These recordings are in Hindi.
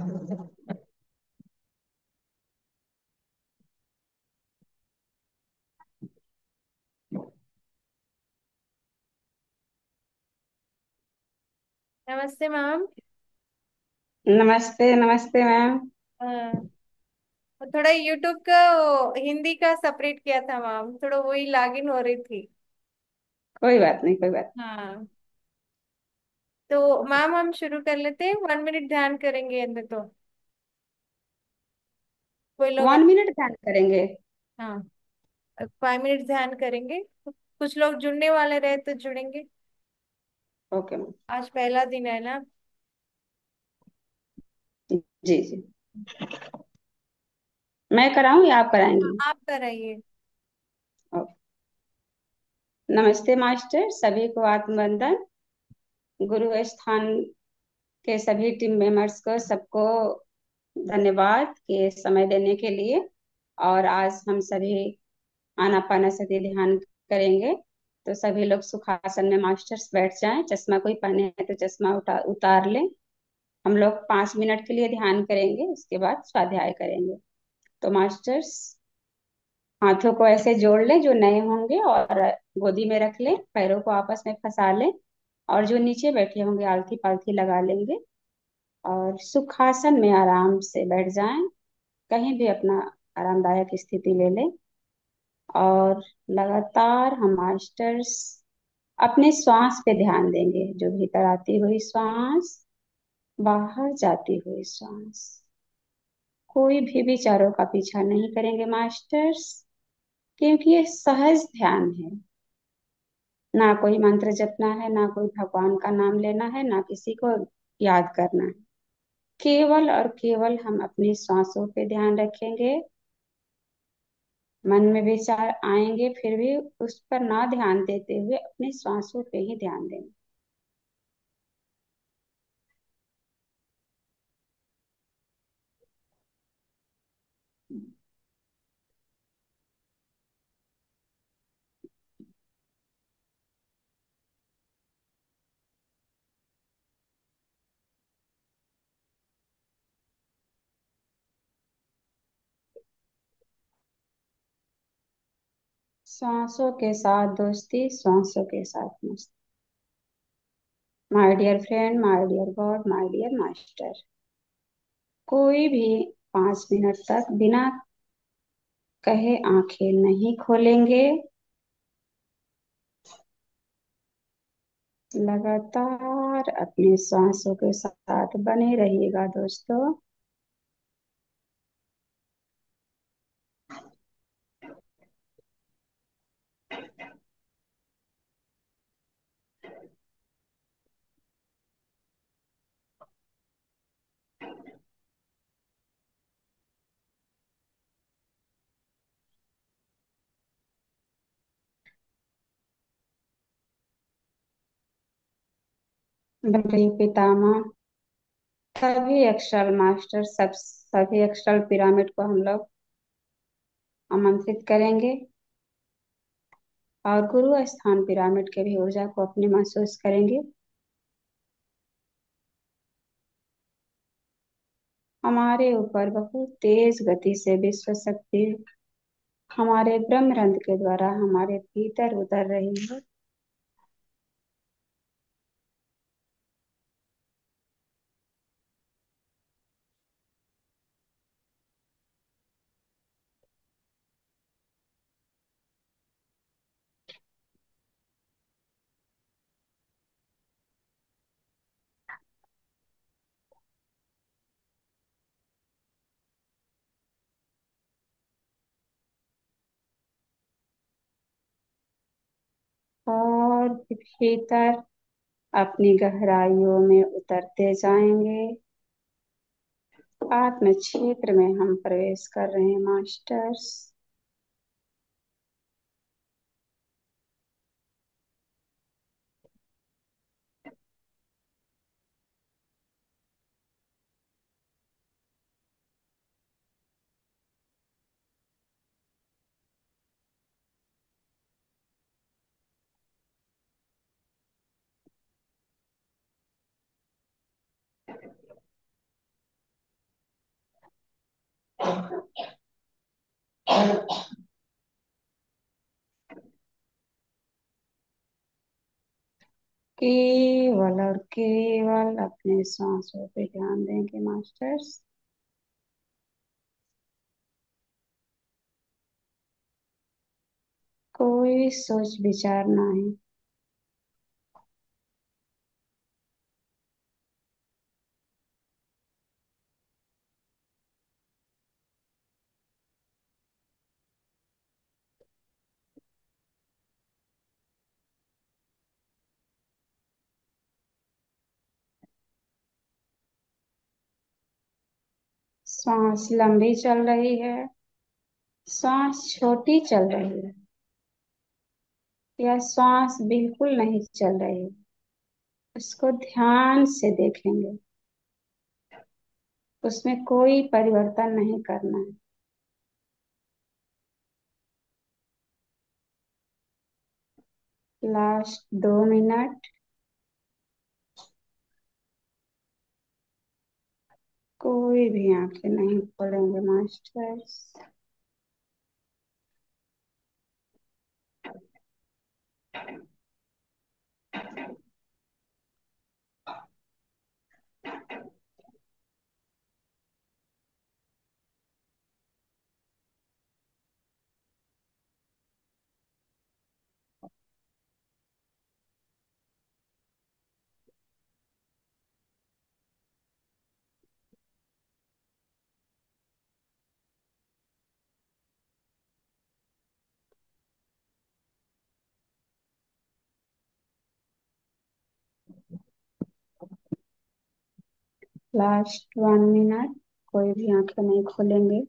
नमस्ते मैम। नमस्ते नमस्ते मैम। हाँ, वो थोड़ा यूट्यूब का वो हिंदी का सेपरेट किया था मैम, थोड़ा वही लॉगिन हो रही थी। कोई बात नहीं, कोई बात हाँ, तो मैम हम शुरू कर लेते हैं। 1 मिनट ध्यान करेंगे अंदर तो कोई नहीं। लोग। 1 मिनट ध्यान करेंगे। हाँ, 5 मिनट ध्यान करेंगे। कुछ लोग जुड़ने वाले रहे तो जुड़ेंगे। Okay ma'am. आज पहला दिन है ना। जी जी। मैं कराऊं या आप हाँ, कराएंगी? आप कराइए। ओके। नमस्ते मास्टर, सभी को आत्मवंदन। गुरु स्थान के सभी टीम मेंबर्स को सबको धन्यवाद कि समय देने के लिए। और आज हम सभी आनापानसति ध्यान करेंगे। तो सभी लोग सुखासन में मास्टर्स बैठ जाएं। चश्मा कोई पहने है तो चश्मा उतार लें। हम लोग 5 मिनट के लिए ध्यान करेंगे, उसके बाद स्वाध्याय करेंगे। तो मास्टर्स हाथों को ऐसे जोड़ लें जो नए होंगे, और गोदी में रख लें, पैरों को आपस में फंसा लें। और जो नीचे बैठे होंगे आलथी पालथी लगा लेंगे। और सुखासन में आराम से बैठ जाएं। कहीं भी अपना आरामदायक स्थिति ले लें। और लगातार हम मास्टर्स अपने श्वास पे ध्यान देंगे, जो भीतर आती हुई श्वास, बाहर जाती हुई श्वास। कोई भी विचारों का पीछा नहीं करेंगे मास्टर्स, क्योंकि ये सहज ध्यान है। ना कोई मंत्र जपना है, ना कोई भगवान का नाम लेना है, ना किसी को याद करना है। केवल और केवल हम अपनी सांसों पे ध्यान रखेंगे। मन में विचार आएंगे फिर भी उस पर ना ध्यान देते हुए अपनी सांसों पे ही ध्यान देंगे। सांसों के साथ दोस्ती, सांसों के साथ मस्ती। My dear friend, my dear god, my dear master. कोई भी 5 मिनट तक बिना कहे आंखें नहीं खोलेंगे। लगातार अपने सांसों के साथ बने रहिएगा दोस्तों। बड़ी पितामह, सभी अक्षर मास्टर, सब सभी अक्षर पिरामिड को हम लोग आमंत्रित करेंगे। और गुरु स्थान पिरामिड के भी ऊर्जा को अपने महसूस करेंगे। हमारे ऊपर बहुत तेज गति से विश्व शक्ति हमारे ब्रह्मरंध्र के द्वारा हमारे भीतर उतर रही है। और भीतर अपनी गहराइयों में उतरते जाएंगे। आत्म क्षेत्र में हम प्रवेश कर रहे हैं मास्टर्स। केवल और केवल अपने सांसों पे ध्यान देंगे मास्टर्स। कोई सोच विचार नहीं। सांस लंबी चल रही है, सांस छोटी चल रही है, या सांस बिल्कुल नहीं चल रही है, उसको ध्यान से देखेंगे। उसमें कोई परिवर्तन नहीं करना है। Last 2 minute. कोई भी आंखें नहीं खोलेंगे मास्टर्स। Last 1 minute. कोई भी आंखें नहीं खोलेंगे।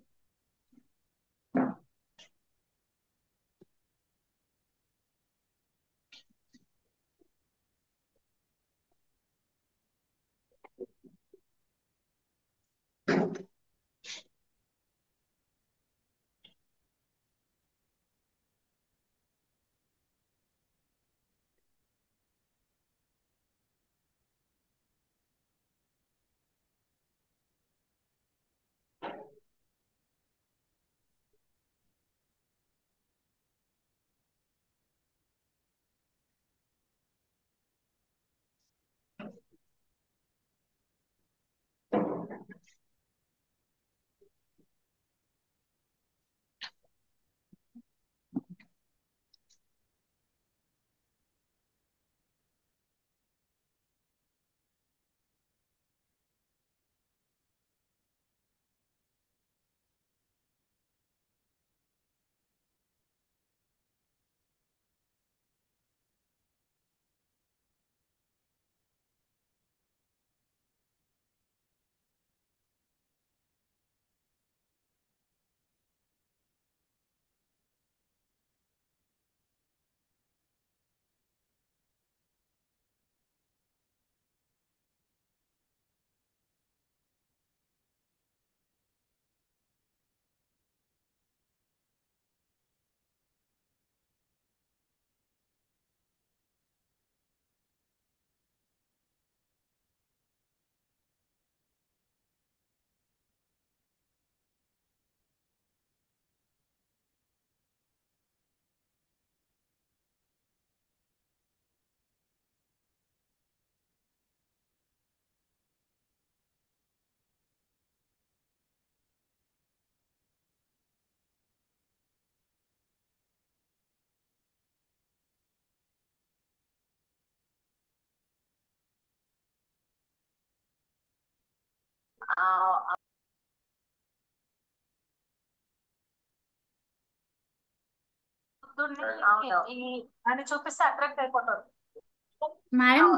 మేడం,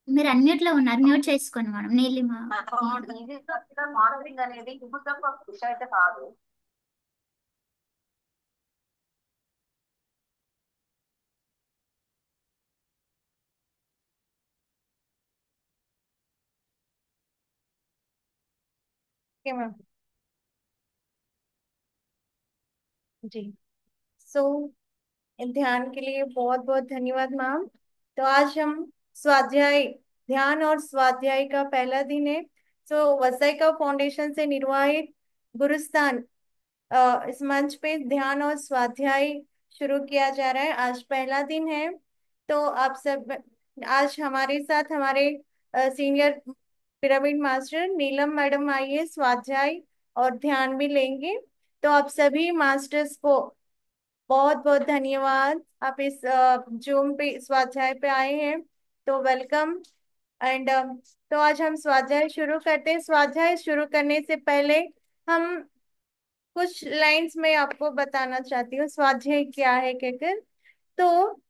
మీరు అన్మ్యూట్ లో ఉన్నారు, మ్యూట్ చేసుకోండి మేడం. నీలిమ. మానిటరింగ్ అనేది ఇప్పుడు తప్ప విషయం అయితే కాదు. Okay ma'am. जी। सो ध्यान के लिए बहुत बहुत धन्यवाद मैम। तो आज हम स्वाध्याय, ध्यान और स्वाध्याय का पहला दिन है। सो वसैका फाउंडेशन से निर्वाहित गुरुस्थान इस मंच पे ध्यान और स्वाध्याय शुरू किया जा रहा है। आज पहला दिन है। तो आप सब, आज हमारे साथ हमारे सीनियर पिरामिड मास्टर नीलम मैडम आई है, स्वाध्याय और ध्यान भी लेंगे। तो आप सभी मास्टर्स को बहुत बहुत धन्यवाद, आप इस जूम पे स्वाध्याय पे आए हैं, तो वेलकम। एंड तो आज हम स्वाध्याय शुरू करते हैं। स्वाध्याय शुरू करने से पहले हम कुछ लाइंस में आपको बताना चाहती हूँ स्वाध्याय क्या है कहकर। तो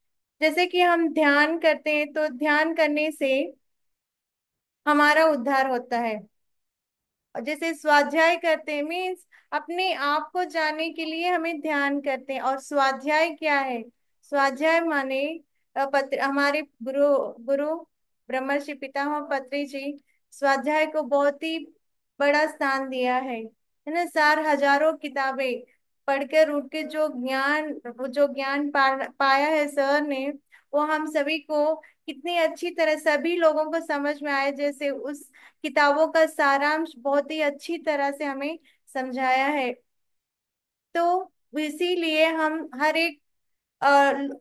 जैसे कि हम ध्यान करते हैं, तो ध्यान करने से हमारा उद्धार होता है। और जैसे स्वाध्याय करते हैं मीन्स अपने आप को जानने के लिए हमें ध्यान करते हैं। और स्वाध्याय क्या है? स्वाध्याय माने हमारे गुरु गुरु ब्रह्मर्षि पितामह पत्री जी स्वाध्याय को बहुत ही बड़ा स्थान दिया है ना। सार हजारों किताबें पढ़कर उठ के जो ज्ञान पाया है सर ने, वो हम सभी को कितनी अच्छी तरह सभी लोगों को समझ में आया। जैसे उस किताबों का सारांश बहुत ही अच्छी तरह से हमें समझाया है। तो इसीलिए हम अ,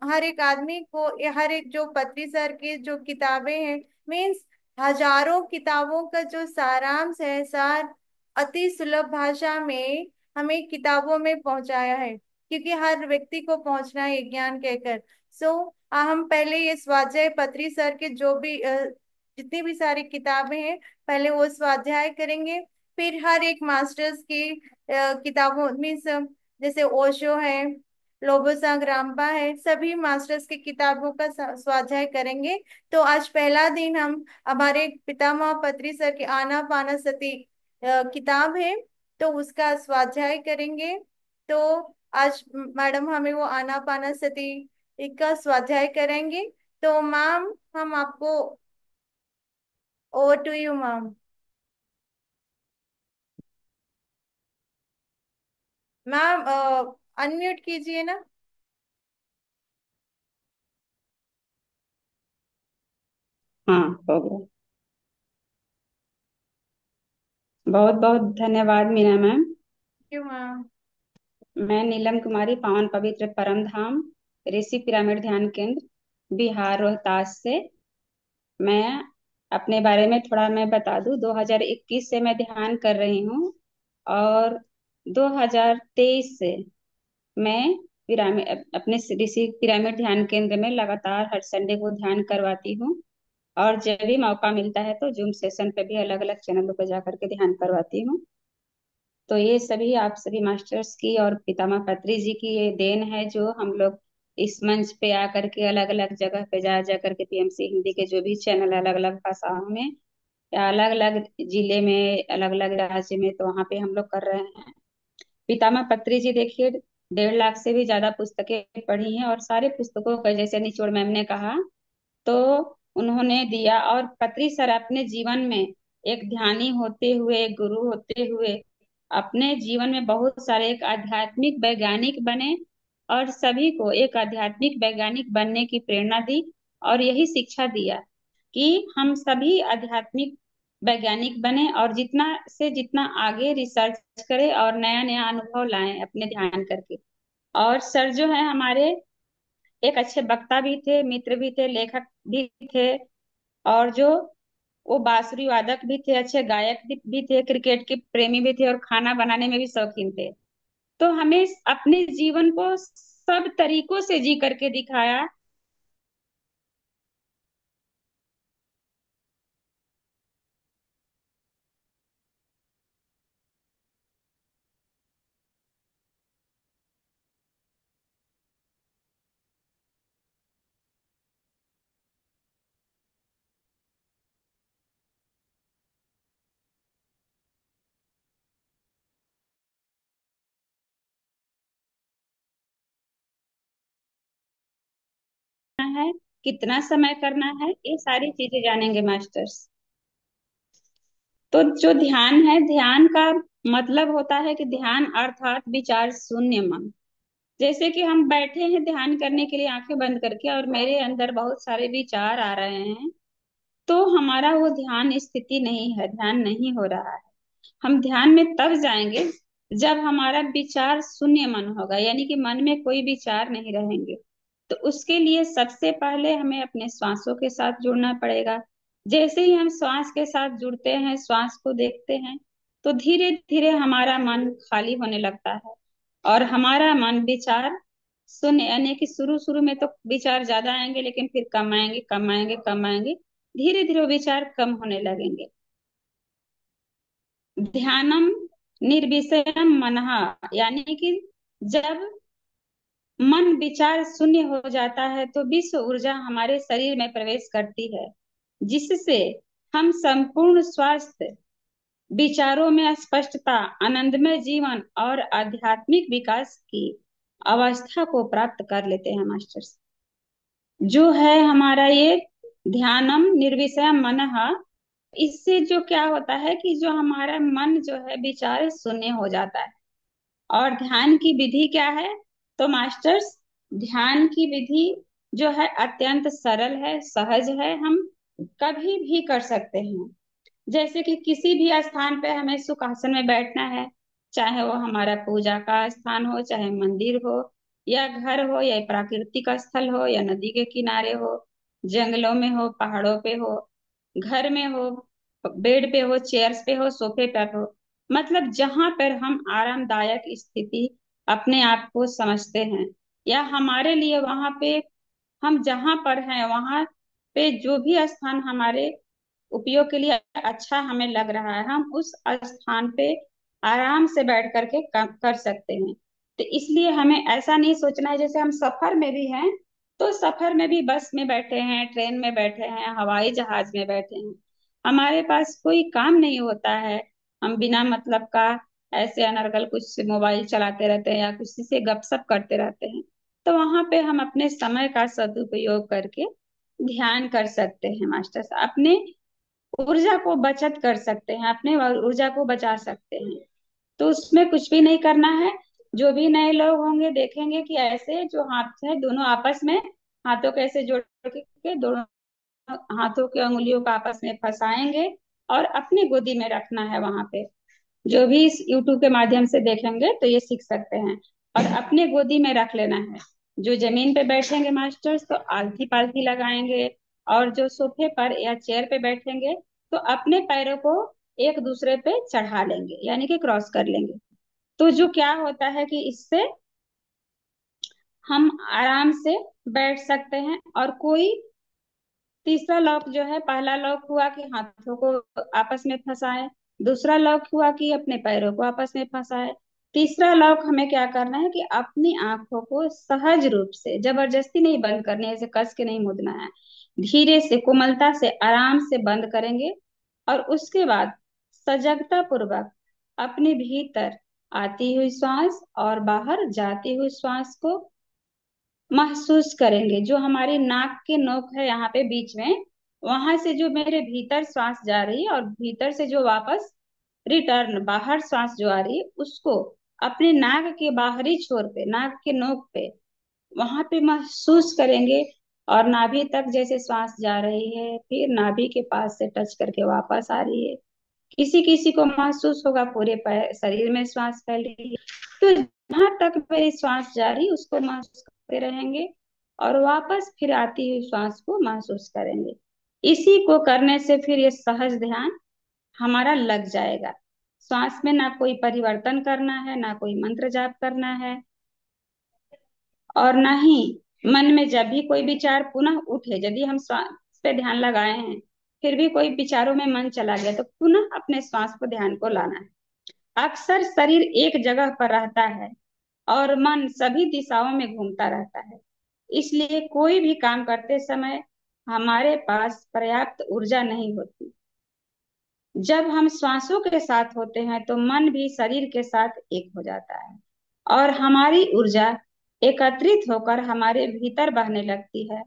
हर एक आदमी को हर एक जो पत्री सर की जो किताबें हैं मीन्स हजारों किताबों का जो सारांश है, सार अति सुलभ भाषा में हमें किताबों में पहुंचाया है, क्योंकि हर व्यक्ति को पहुंचना है ज्ञान कहकर। सो हम पहले ये स्वाध्याय पत्री सर के जो भी जितनी भी सारी किताबें हैं पहले वो स्वाध्याय करेंगे। फिर हर एक मास्टर्स की किताबों मीन्स जैसे ओशो है, लोबोसा ग्राम्पा है, सभी मास्टर्स की किताबों का स्वाध्याय करेंगे। तो आज पहला दिन हम हमारे पितामह पत्री सर की आनापानसति किताब है, तो उसका स्वाध्याय करेंगे। तो आज मैडम हमें वो आनापानसति का स्वाध्याय करेंगे। तो मैम हम आपको, over to you ma'am. Ma'am unmute कीजिए ना। हाँ, हो गया। बहुत बहुत धन्यवाद मीना मैम। क्यों मैम? मैं नीलम कुमारी, पावन पवित्र परम धाम ऋषि पिरामिड ध्यान केंद्र, बिहार रोहतास से। मैं अपने बारे में थोड़ा मैं बता दूं। 2021 से मैं ध्यान कर रही हूँ, और 2023 से मैं पिरामिड अपने ऋषि पिरामिड ध्यान केंद्र में लगातार हर संडे को ध्यान करवाती हूँ। और जब भी मौका मिलता है तो जूम सेशन पे भी अलग अलग चैनलों पर जा करके ध्यान करवाती हूँ। तो ये सभी आप सभी मास्टर्स की और पितामह पत्री जी की ये देन है, जो हम लोग इस मंच पे आकर के अलग अलग जगह पे जा जा करके पीएमसी हिंदी के जो भी चैनल अलग अलग भाषाओं में या अलग अलग जिले में अलग अलग राज्य में, तो वहाँ पे हम लोग कर रहे हैं। पितामह पत्री जी देखिए 1.5 लाख से भी ज्यादा पुस्तकें पढ़ी हैं, और सारे पुस्तकों का जैसे निचोड़ मैम ने कहा तो उन्होंने दिया। और पत्री सर अपने जीवन में एक ध्यानी होते हुए, एक गुरु होते हुए, अपने जीवन में बहुत सारे एक आध्यात्मिक वैज्ञानिक बने, और सभी को एक आध्यात्मिक वैज्ञानिक बनने की प्रेरणा दी। और यही शिक्षा दिया कि हम सभी आध्यात्मिक वैज्ञानिक बने, और जितना से जितना आगे रिसर्च करें और नया नया अनुभव लाएं अपने ध्यान करके। और सर जो है हमारे एक अच्छे वक्ता भी थे, मित्र भी थे, लेखक भी थे, और जो वो बांसुरी वादक भी थे, अच्छे गायक भी थे, क्रिकेट के प्रेमी भी थे, और खाना बनाने में भी शौकीन थे। तो हमें अपने जीवन को सब तरीकों से जी करके दिखाया है, कितना समय करना है, ये सारी चीजें जानेंगे मास्टर्स। तो जो ध्यान है, ध्यान का मतलब होता है कि ध्यान अर्थात विचार शून्य मन। जैसे कि हम बैठे हैं ध्यान करने के लिए आंखें बंद करके, और मेरे अंदर बहुत सारे विचार आ रहे हैं, तो हमारा वो ध्यान स्थिति नहीं है, ध्यान नहीं हो रहा है। हम ध्यान में तब जाएंगे जब हमारा विचार शून्य मन होगा, यानी कि मन में कोई विचार नहीं रहेंगे, तो उसके लिए सबसे पहले हमें अपने श्वासों के साथ जुड़ना पड़ेगा। जैसे ही हम श्वास के साथ जुड़ते हैं, श्वास को देखते हैं, तो धीरे धीरे हमारा मन खाली होने लगता है और हमारा मन विचार शून्य, यानी कि शुरू शुरू में तो विचार ज्यादा आएंगे, लेकिन फिर कम आएंगे, कम आएंगे, कम आएंगे, धीरे धीरे वो विचार कम होने लगेंगे। ध्यानम निर्विषयम मनः, यानी कि जब मन विचार शून्य हो जाता है तो विश्व ऊर्जा हमारे शरीर में प्रवेश करती है, जिससे हम संपूर्ण स्वास्थ्य, विचारों में स्पष्टता, आनंदमय जीवन और आध्यात्मिक विकास की अवस्था को प्राप्त कर लेते हैं मास्टर्स। जो है हमारा ये ध्यानम निर्विषय मनः, इससे जो क्या होता है कि जो हमारा मन जो है विचार शून्य हो जाता है। और ध्यान की विधि क्या है? तो मास्टर्स, ध्यान की विधि जो है अत्यंत सरल है, सहज है, हम कभी भी कर सकते हैं। जैसे कि किसी भी स्थान पे हमें सुखासन में बैठना है, चाहे वो हमारा पूजा का स्थान हो, चाहे मंदिर हो, या घर हो, या प्राकृतिक स्थल हो, या नदी के किनारे हो, जंगलों में हो, पहाड़ों पे हो, घर में हो, बेड पे हो, चेयर्स पे हो, सोफे पर हो, मतलब जहां पर हम आरामदायक स्थिति अपने आप को समझते हैं, या हमारे लिए वहां पे हम जहां पर हैं वहां पे जो भी स्थान हमारे उपयोग के लिए अच्छा हमें लग रहा है, हम उस स्थान पे आराम से बैठ करके कर सकते हैं। तो इसलिए हमें ऐसा नहीं सोचना है, जैसे हम सफर में भी हैं, तो सफर में भी बस में बैठे हैं, ट्रेन में बैठे हैं, हवाई जहाज में बैठे हैं, हमारे पास कोई काम नहीं होता है, हम बिना मतलब का ऐसे अनर्गल कुछ मोबाइल चलाते रहते हैं या किसी से गपशप करते रहते हैं, तो वहां पे हम अपने समय का सदुपयोग करके ध्यान कर सकते हैं मास्टर्स, अपने ऊर्जा को बचत कर सकते हैं, अपने ऊर्जा को बचा सकते हैं। तो उसमें कुछ भी नहीं करना है। जो भी नए लोग होंगे देखेंगे कि ऐसे जो हाथ है दोनों आपस में, हाथों को ऐसे जोड़ के दोनों हाथों की उंगलियों को आपस में फंसाएंगे और अपनी गोदी में रखना है। वहां पे जो भी इस यूट्यूब के माध्यम से देखेंगे तो ये सीख सकते हैं, और अपने गोदी में रख लेना है। जो जमीन पे बैठेंगे मास्टर्स तो आलथी पालथी लगाएंगे, और जो सोफे पर या चेयर पे बैठेंगे तो अपने पैरों को एक दूसरे पे चढ़ा लेंगे, यानी कि क्रॉस कर लेंगे। तो जो क्या होता है कि इससे हम आराम से बैठ सकते हैं। और कोई तीसरा लॉक जो है, पहला लॉक हुआ कि हाथों को आपस में फंसाए, दूसरा लॉक हुआ कि अपने पैरों को आपस में फंसाए, तीसरा लॉक हमें क्या करना है कि अपनी आंखों को सहज रूप से, जबरदस्ती नहीं बंद करनी है, ऐसे कस के नहीं मुदना है, धीरे से कोमलता से आराम से बंद करेंगे। और उसके बाद सजगता पूर्वक अपने भीतर आती हुई श्वास और बाहर जाती हुई श्वास को महसूस करेंगे। जो हमारी नाक के नोक है यहाँ पे बीच में, वहां से जो मेरे भीतर श्वास जा रही है और भीतर से जो वापस रिटर्न बाहर श्वास जो आ रही है, उसको अपने नाक के बाहरी छोर पे, नाक के नोक पे, वहां पे महसूस करेंगे। और नाभि तक जैसे श्वास जा रही है, फिर नाभि के पास से टच करके वापस आ रही है। किसी किसी को महसूस होगा पूरे शरीर में श्वास फैल रही है। तो जहां तक मेरी श्वास जा रही उसको महसूस करते रहेंगे, और वापस फिर आती हुई श्वास को महसूस करेंगे। इसी को करने से फिर ये सहज ध्यान हमारा लग जाएगा। श्वास में ना कोई परिवर्तन करना है, ना कोई मंत्र जाप करना है, और ना ही मन में जब भी कोई विचार पुनः उठे, यदि हम श्वास पे ध्यान लगाए हैं फिर भी कोई विचारों में मन चला गया, तो पुनः अपने श्वास को ध्यान को लाना है। अक्सर शरीर एक जगह पर रहता है और मन सभी दिशाओं में घूमता रहता है, इसलिए कोई भी काम करते समय हमारे पास पर्याप्त ऊर्जा नहीं होती। जब हम श्वासों के साथ होते हैं तो मन भी शरीर के साथ एक हो जाता है, और हमारी ऊर्जा एकत्रित होकर हमारे भीतर बहने लगती है।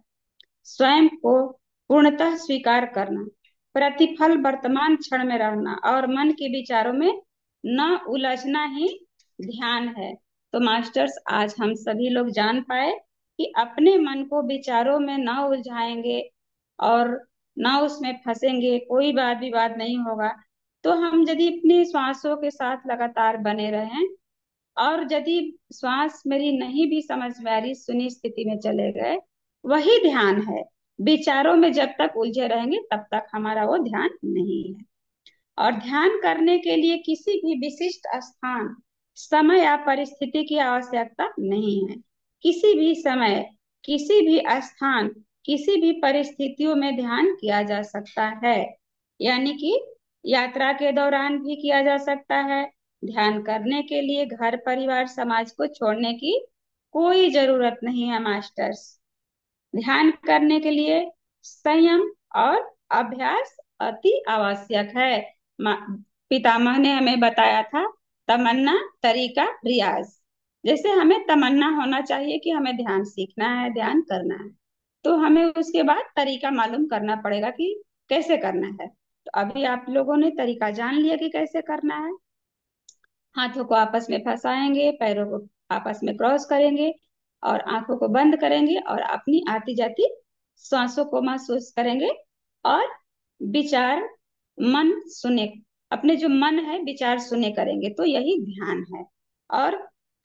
स्वयं को पूर्णतः स्वीकार करना, प्रतिफल वर्तमान क्षण में रहना और मन के विचारों में न उलझना ही ध्यान है। तो मास्टर्स, आज हम सभी लोग जान पाए कि अपने मन को विचारों में न उलझाएंगे और ना उसमें फंसेंगे, कोई वाद विवाद नहीं होगा, तो हम यदि अपने श्वासों के साथ लगातार बने रहें, और यदि श्वास मेरी नहीं भी समझ में आ रही, शून्य स्थिति में चले गए, वही ध्यान है। विचारों में जब तक उलझे रहेंगे तब तक हमारा वो ध्यान नहीं है। और ध्यान करने के लिए किसी भी विशिष्ट स्थान, समय या परिस्थिति की आवश्यकता नहीं है। किसी भी समय, किसी भी स्थान, किसी भी परिस्थितियों में ध्यान किया जा सकता है। यानी कि यात्रा के दौरान भी किया जा सकता है। ध्यान करने के लिए घर परिवार समाज को छोड़ने की कोई जरूरत नहीं है मास्टर्स। ध्यान करने के लिए संयम और अभ्यास अति आवश्यक है। पितामह ने हमें बताया था, तमन्ना, तरीका, रियाज। जैसे हमें तमन्ना होना चाहिए कि हमें ध्यान सीखना है, ध्यान करना है, तो हमें उसके बाद तरीका मालूम करना पड़ेगा कि कैसे करना है। तो अभी आप लोगों ने तरीका जान लिया कि कैसे करना है। हाथों को आपस में फंसाएंगे, पैरों को आपस में क्रॉस करेंगे, और आंखों को बंद करेंगे, और अपनी आती जाती सांसों को महसूस करेंगे, और विचार मन सुने, अपने जो मन है विचार सुने करेंगे। तो यही ध्यान है। और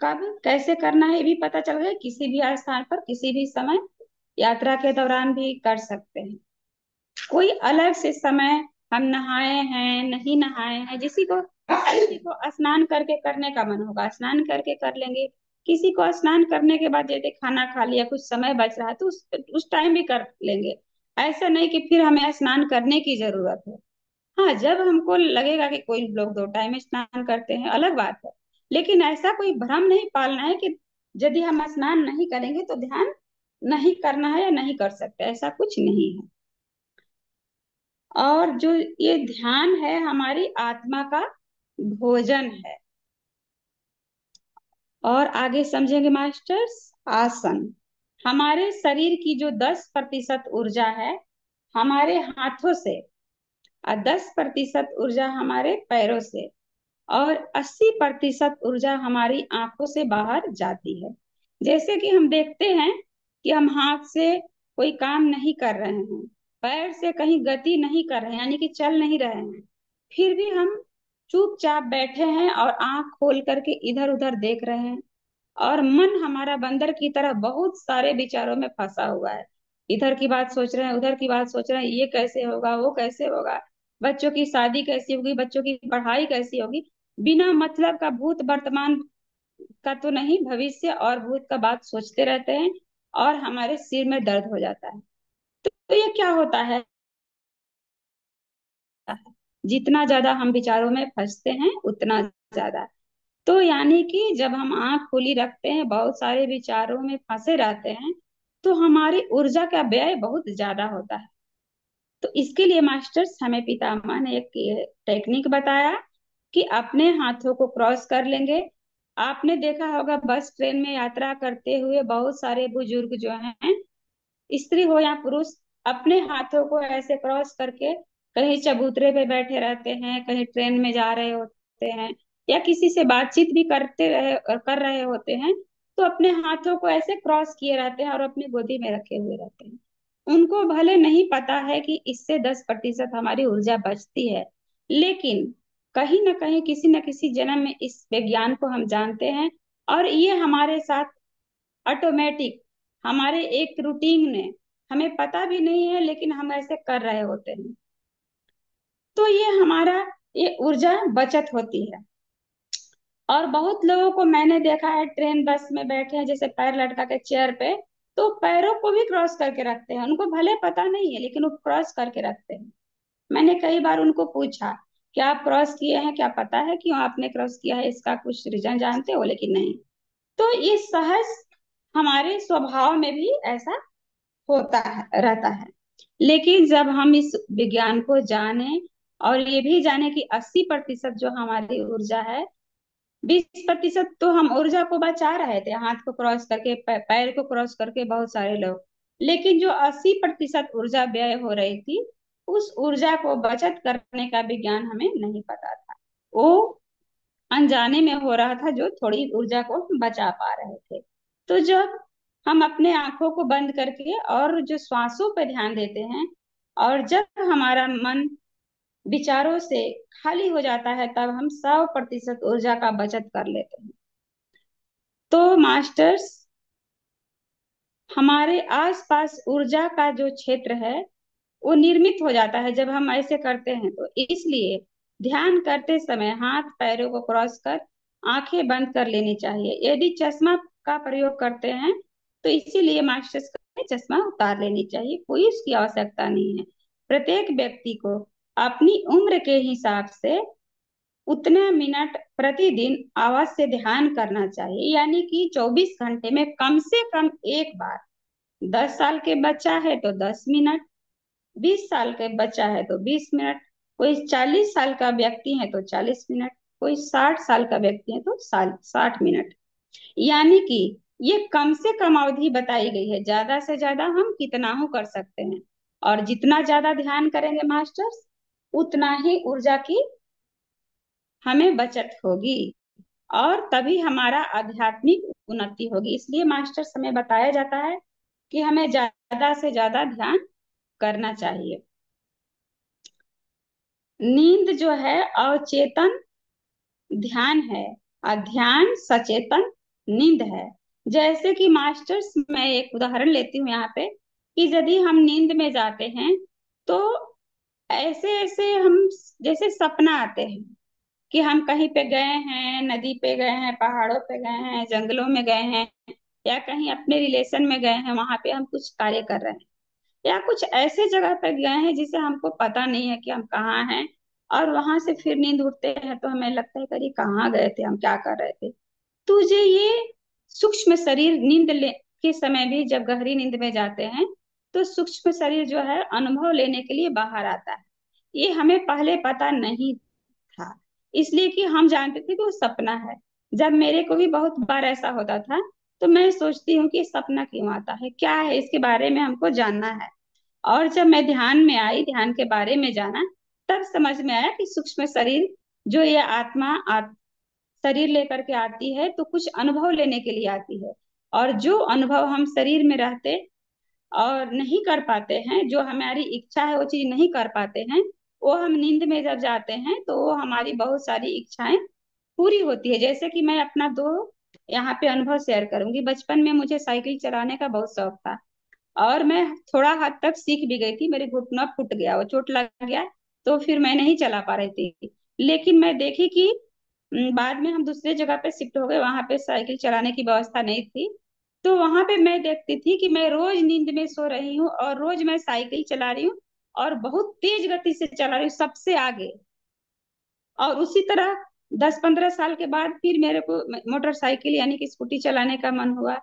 कब कैसे करना है ये भी पता चल गया। किसी भी स्थान पर, किसी भी समय, यात्रा के दौरान भी कर सकते हैं। कोई अलग से समय, हम नहाए हैं नहीं नहाए हैं, किसी को स्नान करके करने का मन होगा स्नान करके कर लेंगे। किसी को स्नान करने के बाद यदि खाना खा लिया, कुछ समय बच रहा है, तो उस टाइम भी कर लेंगे। ऐसा नहीं कि फिर हमें स्नान करने की जरूरत है। हाँ, जब हमको लगेगा कि कोई लोग 2 टाइम स्नान करते हैं अलग बात है, लेकिन ऐसा कोई भ्रम नहीं पालना है कि यदि हम स्नान नहीं करेंगे तो ध्यान नहीं करना है या नहीं कर सकते, ऐसा कुछ नहीं है। और जो ये ध्यान है हमारी आत्मा का भोजन है। और आगे समझेंगे मास्टर्स। आसन, हमारे शरीर की जो 10% ऊर्जा है हमारे हाथों से, और 10% ऊर्जा हमारे पैरों से, और 80% ऊर्जा हमारी आंखों से बाहर जाती है। जैसे कि हम देखते हैं कि हम हाथ से कोई काम नहीं कर रहे हैं, पैर से कहीं गति नहीं कर रहे हैं, यानी कि चल नहीं रहे हैं, फिर भी हम चुपचाप बैठे हैं और आंख खोल करके इधर उधर देख रहे हैं, और मन हमारा बंदर की तरह बहुत सारे विचारों में फंसा हुआ है। इधर की बात सोच रहे हैं, उधर की बात सोच रहे हैं, ये कैसे होगा, वो कैसे होगा, बच्चों की शादी कैसी होगी, बच्चों की पढ़ाई कैसी होगी। बिना मतलब का भूत वर्तमान का तो नहीं, भविष्य और भूत का बात सोचते रहते हैं, और हमारे सिर में दर्द हो जाता है। तो ये क्या होता है, जितना ज्यादा हम विचारों में फंसते हैं उतना ज्यादा। तो यानी कि जब हम आंख खुली रखते हैं, बहुत सारे विचारों में फंसे रहते हैं, तो हमारी ऊर्जा का व्यय बहुत ज्यादा होता है। तो इसके लिए मास्टर्स हमें पितामह ने एक टेक्निक बताया कि अपने हाथों को क्रॉस कर लेंगे। आपने देखा होगा बस ट्रेन में यात्रा करते हुए बहुत सारे बुजुर्ग जो हैं, स्त्री हो या पुरुष, अपने हाथों को ऐसे क्रॉस करके कहीं चबूतरे पे बैठे रहते हैं, कहीं ट्रेन में जा रहे होते हैं, या किसी से बातचीत भी कर रहे होते हैं, तो अपने हाथों को ऐसे क्रॉस किए रहते हैं और अपनी गोदी में रखे हुए रहते हैं। उनको भले नहीं पता है कि इससे 10% हमारी ऊर्जा बचती है, लेकिन कहीं ना कहीं किसी न किसी जन्म में इस विज्ञान को हम जानते हैं, और ये हमारे साथ ऑटोमेटिक, हमारे एक रूटीन ने, हमें पता भी नहीं है लेकिन हम ऐसे कर रहे होते हैं। तो ये ऊर्जा बचत होती है। और बहुत लोगों को मैंने देखा है, ट्रेन बस में बैठे हैं, जैसे पैर लटका के चेयर पे, तो पैरों को भी क्रॉस करके रखते हैं। उनको भले पता नहीं है लेकिन वो क्रॉस करके रखते हैं। मैंने कई बार उनको पूछा, क्या आप क्रॉस किए हैं, क्या पता है क्यों आपने क्रॉस किया है, इसका कुछ रीजन जानते हो, लेकिन नहीं। तो ये सहज हमारे स्वभाव में भी ऐसा होता है, रहता है। लेकिन जब हम इस विज्ञान को जाने, और ये भी जाने कि 80% जो हमारी ऊर्जा है, 20% तो हम ऊर्जा को बचा रहे थे हाथ को क्रॉस करके, पैर को क्रॉस करके, बहुत सारे लोग, लेकिन जो 80% ऊर्जा व्यय हो रही थी, उस ऊर्जा को बचत करने का विज्ञान हमें नहीं पता था। वो अनजाने में हो रहा था, जो थोड़ी ऊर्जा को हम बचा पा रहे थे। तो जब हम अपने आंखों को बंद करके और जो श्वासों पर ध्यान देते हैं, और जब हमारा मन विचारों से खाली हो जाता है, तब हम 100% ऊर्जा का बचत कर लेते हैं। तो मास्टर्स, हमारे आसपास ऊर्जा का जो क्षेत्र है वो निर्मित हो जाता है जब हम ऐसे करते हैं। तो इसलिए ध्यान करते समय हाथ पैरों को क्रॉस कर आंखें बंद कर लेनी चाहिए। यदि चश्मा का प्रयोग करते हैं तो इसीलिए मास्टर्स का चश्मा उतार लेनी चाहिए, कोई उसकी आवश्यकता नहीं है। प्रत्येक व्यक्ति को अपनी उम्र के हिसाब से उतना मिनट प्रतिदिन आवाज से ध्यान करना चाहिए, यानी कि 24 घंटे में कम से कम एक बार। 10 साल के बच्चा है तो 10 मिनट, 20 साल के बच्चा है तो 20 मिनट, कोई 40 साल का व्यक्ति है तो 40 मिनट, कोई 60 साल का व्यक्ति है तो 60 मिनट। यानी कि ये कम से कम अवधि बताई गई है, ज्यादा से ज्यादा हम कितना हो कर सकते हैं। और जितना ज्यादा ध्यान करेंगे मास्टर्स, उतना ही ऊर्जा की हमें बचत होगी और तभी हमारा आध्यात्मिक उन्नति होगी। इसलिए मास्टर हमें बताया जाता है कि हमें ज्यादा से ज्यादा ध्यान करना चाहिए। नींद जो है अवचेतन ध्यान है और ध्यान सचेतन नींद है। जैसे कि मास्टर्स, मैं एक उदाहरण लेती हूँ यहाँ पे कि यदि हम नींद में जाते हैं तो ऐसे ऐसे हम जैसे सपना आते हैं कि हम कहीं पे गए हैं, नदी पे गए हैं, पहाड़ों पे गए हैं, जंगलों में गए हैं, या कहीं अपने रिलेशन में गए हैं, वहां पे हम कुछ कार्य कर रहे हैं, या कुछ ऐसे जगह पे गए हैं जिसे हमको पता नहीं है कि हम कहाँ हैं। और वहां से फिर नींद उठते हैं तो हमें लगता है कि अरे कहाँ गए थे, हम क्या कर रहे थे। तुझे ये सूक्ष्म शरीर नींद ले के समय भी जब गहरी नींद में जाते हैं तो सूक्ष्म शरीर जो है अनुभव लेने के लिए बाहर आता है। ये हमें पहले पता नहीं था, इसलिए कि हम जानते थे कि वो सपना है। जब मेरे को भी बहुत बार ऐसा होता था तो मैं सोचती हूँ कि सपना क्यों आता है, क्या है, इसके बारे में हमको जानना है। और जब मैं ध्यान में आई, ध्यान के बारे में जाना, तब समझ में आया कि सूक्ष्म शरीर जो ये आत्मा शरीर लेकर के आती है तो कुछ अनुभव लेने के लिए आती है। और जो अनुभव हम शरीर में रहते और नहीं कर पाते हैं, जो हमारी इच्छा है वो चीज नहीं कर पाते हैं, वो हम नींद में जब जाते हैं तो वो हमारी बहुत सारी इच्छाएं पूरी होती है। जैसे कि मैं अपना दो यहाँ पे अनुभव शेयर करूंगी। बचपन में मुझे साइकिल चलाने का बहुत शौक था और मैं थोड़ा हद तक सीख भी गई थी। मेरे घुटना फूट गया, वो चोट लग गया, तो फिर मैं नहीं चला पा रही थी। लेकिन मैं देखी कि बाद में हम दूसरे जगह पे शिफ्ट हो गए, वहां पे साइकिल चलाने की व्यवस्था नहीं थी। तो वहां पे मैं देखती थी कि मैं रोज नींद में सो रही हूँ और रोज मैं साइकिल चला रही हूँ और बहुत तेज गति से चला रही हूँ, सबसे आगे। और उसी तरह 10-15 साल के बाद फिर मेरे को मोटरसाइकिल यानी कि स्कूटी चलाने का मन हुआ।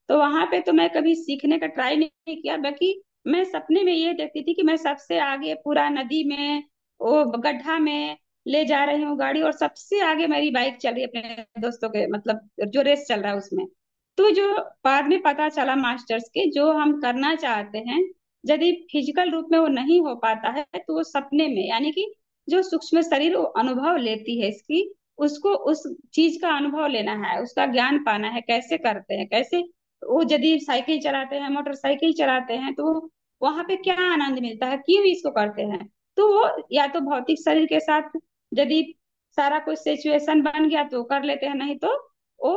तो वहां पे तो मैं कभी सीखने का ट्राई नहीं किया, बाकी मैं सपने में ये देखती थी कि मैं सबसे आगे पूरा नदी में, वो गड्ढा में ले जा रही हूँ गाड़ी, और सबसे आगे मेरी बाइक चल रही है अपने दोस्तों के, मतलब जो रेस चल रहा है उसमें। तो जो बाद में पता चला मास्टर्स के, जो हम करना चाहते हैं यदि फिजिकल रूप में वो नहीं हो पाता है तो वो सपने में, यानी कि जो सूक्ष्म शरीर वो अनुभव लेती है इसकी, उसको उस चीज का अनुभव लेना है, उसका ज्ञान पाना है, कैसे करते हैं, कैसे वो यदि साइकिल चलाते हैं, मोटरसाइकिल चलाते हैं, तो वहां पे क्या आनंद मिलता है, क्यों इसको करते हैं। तो वो या तो भौतिक शरीर के साथ यदि सारा कुछ सिचुएशन बन गया तो कर लेते हैं, नहीं तो वो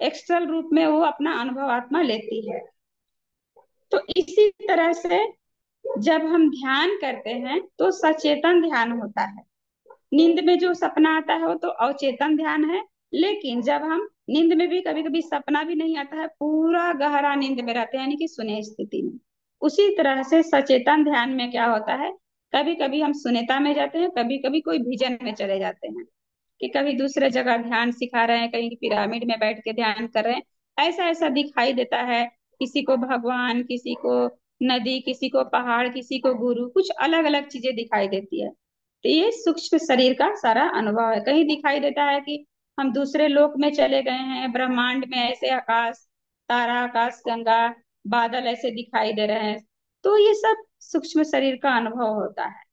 एक्सटर्नल रूप में वो अपना अनुभव आत्मा लेती है। तो इसी तरह से जब हम ध्यान करते हैं तो सचेतन ध्यान होता है। नींद में जो सपना आता है वो तो अवचेतन ध्यान है। लेकिन जब हम नींद में भी कभी कभी सपना भी नहीं आता है, पूरा गहरा नींद में रहते हैं यानी कि शून्य स्थिति में, उसी तरह से सचेतन ध्यान में क्या होता है, कभी कभी हम शून्यता में जाते हैं, कभी कभी कोई विजन में चले जाते हैं कि कभी दूसरे जगह ध्यान सिखा रहे हैं, कहीं पिरामिड में बैठ के ध्यान कर रहे हैं, ऐसा ऐसा दिखाई देता है। किसी को भगवान, किसी को नदी, किसी को पहाड़, किसी को गुरु, कुछ अलग अलग चीजें दिखाई देती है। तो ये सूक्ष्म शरीर का सारा अनुभव है। कहीं दिखाई देता है कि हम दूसरे लोक में चले गए हैं, ब्रह्मांड में ऐसे आकाश, तारा, आकाश गंगा, बादल ऐसे दिखाई दे रहे हैं। तो ये सब सूक्ष्म शरीर का अनुभव होता है।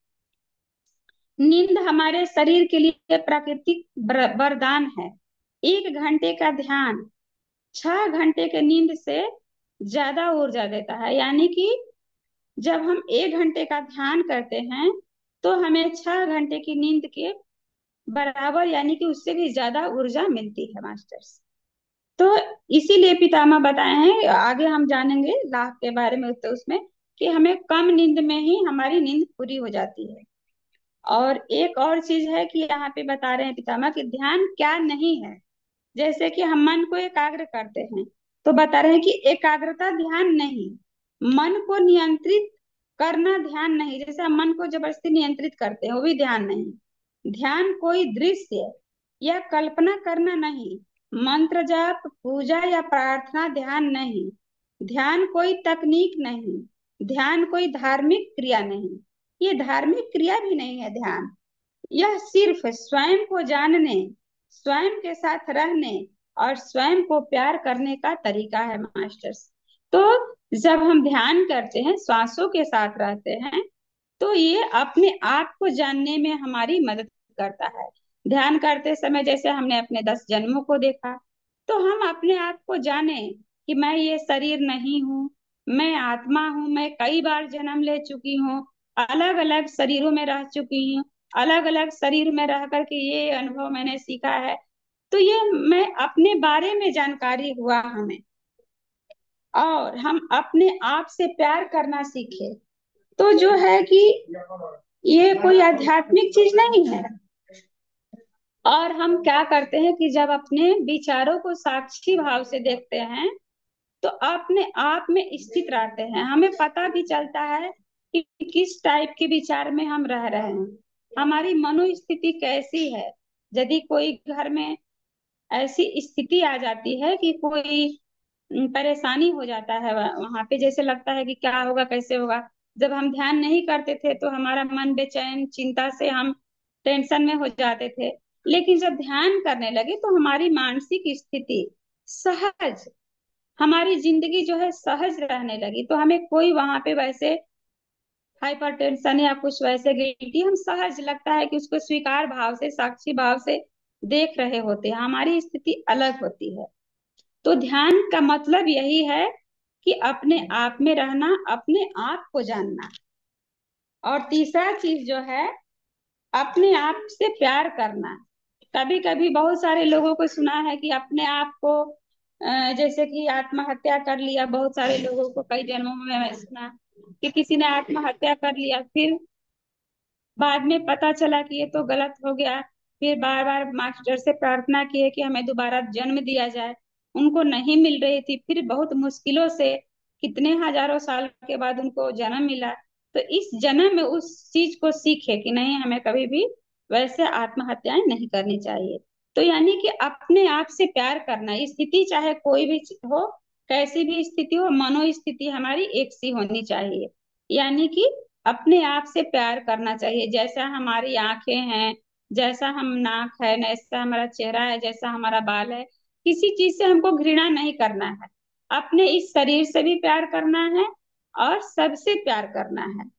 नींद हमारे शरीर के लिए प्राकृतिक वरदान है। 1 घंटे का ध्यान 6 घंटे के नींद से ज्यादा ऊर्जा देता है। यानी कि जब हम 1 घंटे का ध्यान करते हैं तो हमें 6 घंटे की नींद के बराबर यानी कि उससे भी ज्यादा ऊर्जा मिलती है मास्टर्स। तो इसीलिए पितामह बताए हैं, आगे हम जानेंगे लाभ के बारे में, तो उसमें कि हमें कम नींद में ही हमारी नींद पूरी हो जाती है। और एक और चीज है कि यहाँ पे बता रहे हैं पितामह कि ध्यान क्या नहीं है। जैसे कि हम मन को एकाग्र करते हैं, तो बता रहे हैं कि एकाग्रता ध्यान नहीं, मन को नियंत्रित करना ध्यान नहीं। जैसे हम मन को जबरदस्ती नियंत्रित करते हैं, वो भी ध्यान नहीं। ध्यान कोई दृश्य या कल्पना करना नहीं, मंत्र जाप पूजा या प्रार्थना ध्यान नहीं। ध्यान कोई तकनीक नहीं, ध्यान कोई धार्मिक क्रिया नहीं, ये धार्मिक क्रिया भी नहीं है ध्यान। यह सिर्फ स्वयं को जानने, स्वयं के साथ रहने और स्वयं को प्यार करने का तरीका है मास्टर्स। तो जब हम ध्यान करते हैं, श्वासों के साथ रहते हैं, तो ये अपने आप को जानने में हमारी मदद करता है। ध्यान करते समय जैसे हमने अपने 10 जन्मों को देखा, तो हम अपने आप को जाने कि मैं ये शरीर नहीं हूँ, मैं आत्मा हूँ, मैं कई बार जन्म ले चुकी हूँ, अलग अलग शरीरों में रह चुकी हूँ, अलग अलग शरीर में रह करके ये अनुभव मैंने सीखा है। तो ये मैं अपने बारे में जानकारी हुआ हमें, और हम अपने आप से प्यार करना सीखे। तो जो है कि ये कोई आध्यात्मिक चीज नहीं है। और हम क्या करते हैं कि जब अपने विचारों को साक्षी भाव से देखते हैं, तो अपने आप में स्थित रहते हैं, हमें पता भी चलता है कि किस टाइप के विचार में हम रह रहे हैं, हमारी मनोस्थिति कैसी है। यदि कोई घर में ऐसी स्थिति आ जाती है कि कोई परेशानी हो जाता है, वहां पे जैसे लगता है कि क्या होगा कैसे होगा। जब हम ध्यान नहीं करते थे तो हमारा मन बेचैन, चिंता से हम टेंशन में हो जाते थे। लेकिन जब ध्यान करने लगे तो हमारी मानसिक स्थिति सहज, हमारी जिंदगी जो है सहज रहने लगी। तो हमें कोई वहां पे वैसे हाइपरटेंशन या कुछ वैसे गिल्टी, हम सहज लगता है कि उसको स्वीकार भाव से, साक्षी भाव से देख रहे होते हैं, हमारी स्थिति अलग होती है। तो ध्यान का मतलब यही है कि अपने आप में रहना, अपने आप को जानना। और तीसरा चीज जो है, अपने आप से प्यार करना। कभी कभी बहुत सारे लोगों को सुना है कि अपने आप को जैसे कि आत्महत्या कर लिया, बहुत सारे लोगों को कई जन्मों में मैं सुना कि किसी ने आत्महत्या कर लिया, फिर बाद में पता चला कि ये तो गलत हो गया। फिर बार बार मास्टर से प्रार्थना की है कि हमें दोबारा जन्म दिया जाए, उनको नहीं मिल रही थी। फिर बहुत मुश्किलों से कितने हजारों साल के बाद उनको जन्म मिला। तो इस जन्म में उस चीज को सीखे कि नहीं, हमें कभी भी वैसे आत्महत्याएं नहीं करनी चाहिए। तो यानी कि अपने आप से प्यार करना, स्थिति चाहे कोई भी हो, कैसी भी स्थिति हो, मनोस्थिति हमारी एक सी होनी चाहिए। यानी कि अपने आप से प्यार करना चाहिए। जैसा हमारी आंखें हैं, जैसा हम नाक है, जैसा हमारा चेहरा है, जैसा हमारा बाल है, किसी चीज से हमको घृणा नहीं करना है। अपने इस शरीर से भी प्यार करना है और सबसे प्यार करना है।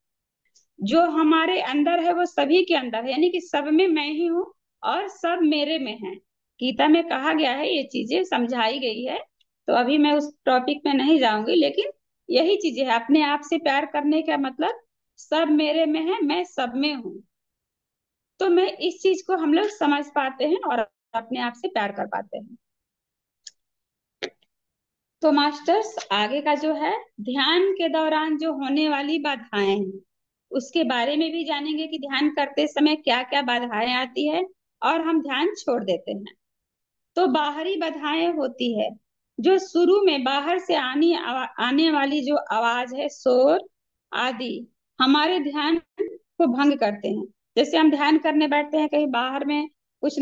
जो हमारे अंदर है वो सभी के अंदर है, यानी कि सब में मैं ही हूँ और सब मेरे में है। गीता में कहा गया है, ये चीजें समझाई गई है। तो अभी मैं उस टॉपिक में नहीं जाऊंगी, लेकिन यही चीजें है। अपने आप से प्यार करने का मतलब सब मेरे में है, मैं सब में हूँ। तो मैं इस चीज को हम लोग समझ पाते हैं और अपने आप से प्यार कर पाते हैं। तो मास्टर्स आगे का जो है, ध्यान के दौरान जो होने वाली बाधाएं हैं उसके बारे में भी जानेंगे कि ध्यान करते समय क्या क्या बाधाएं आती है और हम ध्यान छोड़ देते हैं। तो बाहरी बाधाएं होती है, जो शुरू में बाहर से आने वाली जो आवाज है, शोर आदि, हमारे ध्यान को भंग करते हैं। जैसे हम ध्यान करने बैठते हैं, कहीं बाहर में कुछ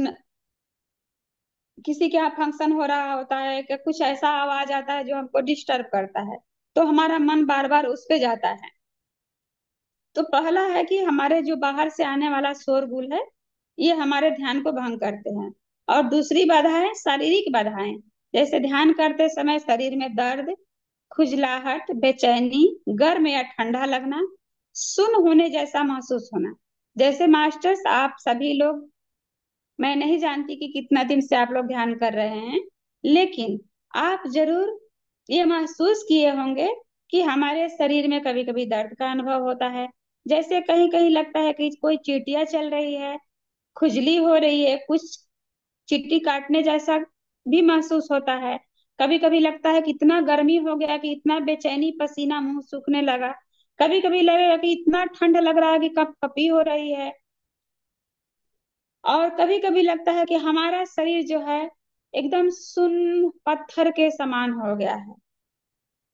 किसी के यहाँ फंक्शन हो रहा होता है कि कुछ ऐसा आवाज आता है जो हमको डिस्टर्ब करता है, तो हमारा मन बार बार उस पे जाता है। तो पहला है कि हमारे जो बाहर से आने वाला शोरगुल है, ये हमारे ध्यान को भंग करते हैं। और दूसरी बाधा है शारीरिक बाधाएं। जैसे ध्यान करते समय शरीर में दर्द, खुजलाहट, बेचैनी, गर्म या ठंडा लगना, सुन्न होने जैसा महसूस होना। जैसे मास्टर्स, आप सभी लोग, मैं नहीं जानती कि कितना दिन से आप लोग ध्यान कर रहे हैं, लेकिन आप जरूर ये महसूस किए होंगे कि हमारे शरीर में कभी कभी दर्द का अनुभव होता है, जैसे कहीं कहीं लगता है कि कोई चींटियां चल रही है, खुजली हो रही है, कुछ चींटी काटने जैसा भी महसूस होता है। कभी कभी लगता है कि इतना गर्मी हो गया कि इतना बेचैनी, पसीना मुंह सूखने लगा। कभी कभी लगेगा कि इतना ठंड लग रहा है कि कप कपी हो रही है। और कभी कभी लगता है कि हमारा शरीर जो है एकदम सुन्न पत्थर के समान हो गया है,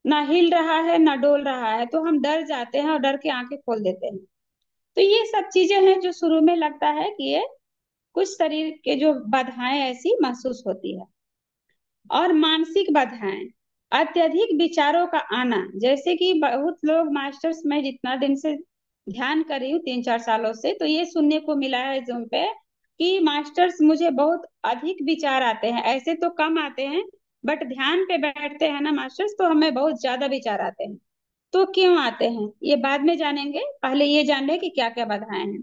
ना हिल रहा है ना डोल रहा है। तो हम डर जाते हैं और डर के आंखें खोल देते हैं। तो ये सब चीजें हैं जो शुरू में लगता है कि ये कुछ शरीर के जो बाधाएं ऐसी महसूस होती है। और मानसिक बाधाएं, अत्यधिक विचारों का आना। जैसे कि बहुत लोग मास्टर्स में जितना दिन से ध्यान कर रही हूँ, 3-4 सालों से, तो ये सुनने को मिला है जूम पे कि मास्टर्स मुझे बहुत अधिक विचार आते हैं। ऐसे तो कम आते हैं, बट ध्यान पे बैठते हैं ना मास्टर्स, तो हमें बहुत ज्यादा विचार आते हैं। तो क्यों आते हैं ये बाद में जानेंगे, पहले ये जान ले कि क्या क्या बाधाएं हैं।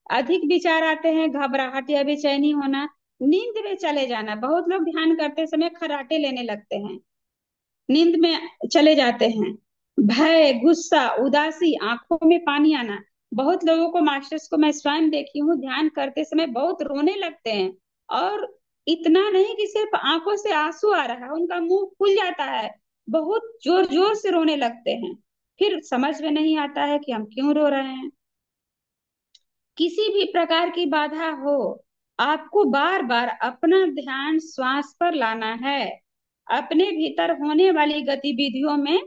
अधिक विचार आते हैं, घबराहट या बेचैनी होना, नींद में चले जाना। बहुत लोग ध्यान करते समय खर्राटे लेने लगते हैं, नींद में चले जाते हैं। भय, गुस्सा, उदासी, आंखों में पानी आना। बहुत लोगों को, मास्टर्स को मैं स्वयं देखी हूँ, ध्यान करते समय बहुत रोने लगते हैं। और इतना नहीं कि सिर्फ आंखों से आंसू आ रहा है, उनका मुंह खुल जाता है, बहुत जोर जोर से रोने लगते हैं। फिर समझ में नहीं आता है कि हम क्यों रो रहे हैं। किसी भी प्रकार की बाधा हो, आपको बार बार अपना ध्यान श्वास पर लाना है। अपने भीतर होने वाली गतिविधियों में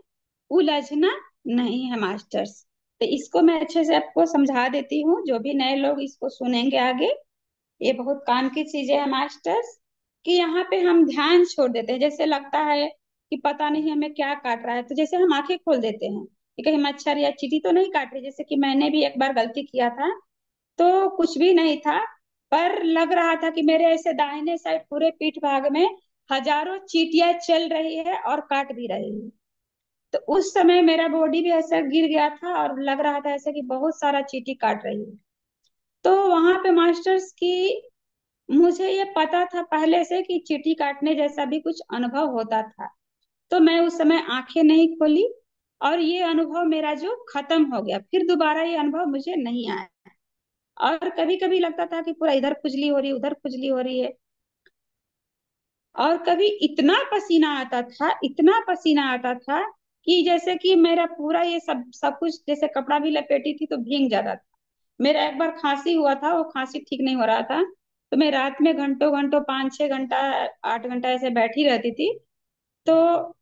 उलझना नहीं है मास्टर्स। तो इसको मैं अच्छे से आपको समझा देती हूँ, जो भी नए लोग इसको सुनेंगे आगे। ये बहुत काम की चीज है मास्टर्स, कि यहाँ पे हम ध्यान छोड़ देते हैं। जैसे लगता है कि पता नहीं हमें क्या काट रहा है, तो जैसे हम आंखें खोल देते हैं कि कहीं मच्छर या चींटी तो नहीं काट रही। जैसे कि मैंने भी एक बार गलती किया था, तो कुछ भी नहीं था, पर लग रहा था कि मेरे ऐसे दाहिने साइड पूरे पीठ भाग में हजारों चींटियां चल रही है और काट भी रही है। तो उस समय मेरा बॉडी भी ऐसा गिर गया था और लग रहा था ऐसे कि बहुत सारा चींटी काट रही है। तो वहां पे मास्टर्स की, मुझे ये पता था पहले से कि चींटी काटने जैसा भी कुछ अनुभव होता था। तो मैं उस समय आंखें नहीं खोली, और ये अनुभव मेरा जो खत्म हो गया, फिर दोबारा ये अनुभव मुझे नहीं आया। और कभी कभी लगता था कि पूरा इधर खुजली हो रही है, उधर खुजली हो रही है। और कभी इतना पसीना आता था, इतना पसीना आता था कि जैसे कि मेरा पूरा ये सब सब कुछ, जैसे कपड़ा भी लपेटी थी तो भीग जाता था। मेरा एक बार खांसी हुआ था, वो खांसी ठीक नहीं हो रहा था, तो मैं रात में घंटों घंटों, 5-6 घंटा, 8 घंटा ऐसे बैठी रहती थी। तो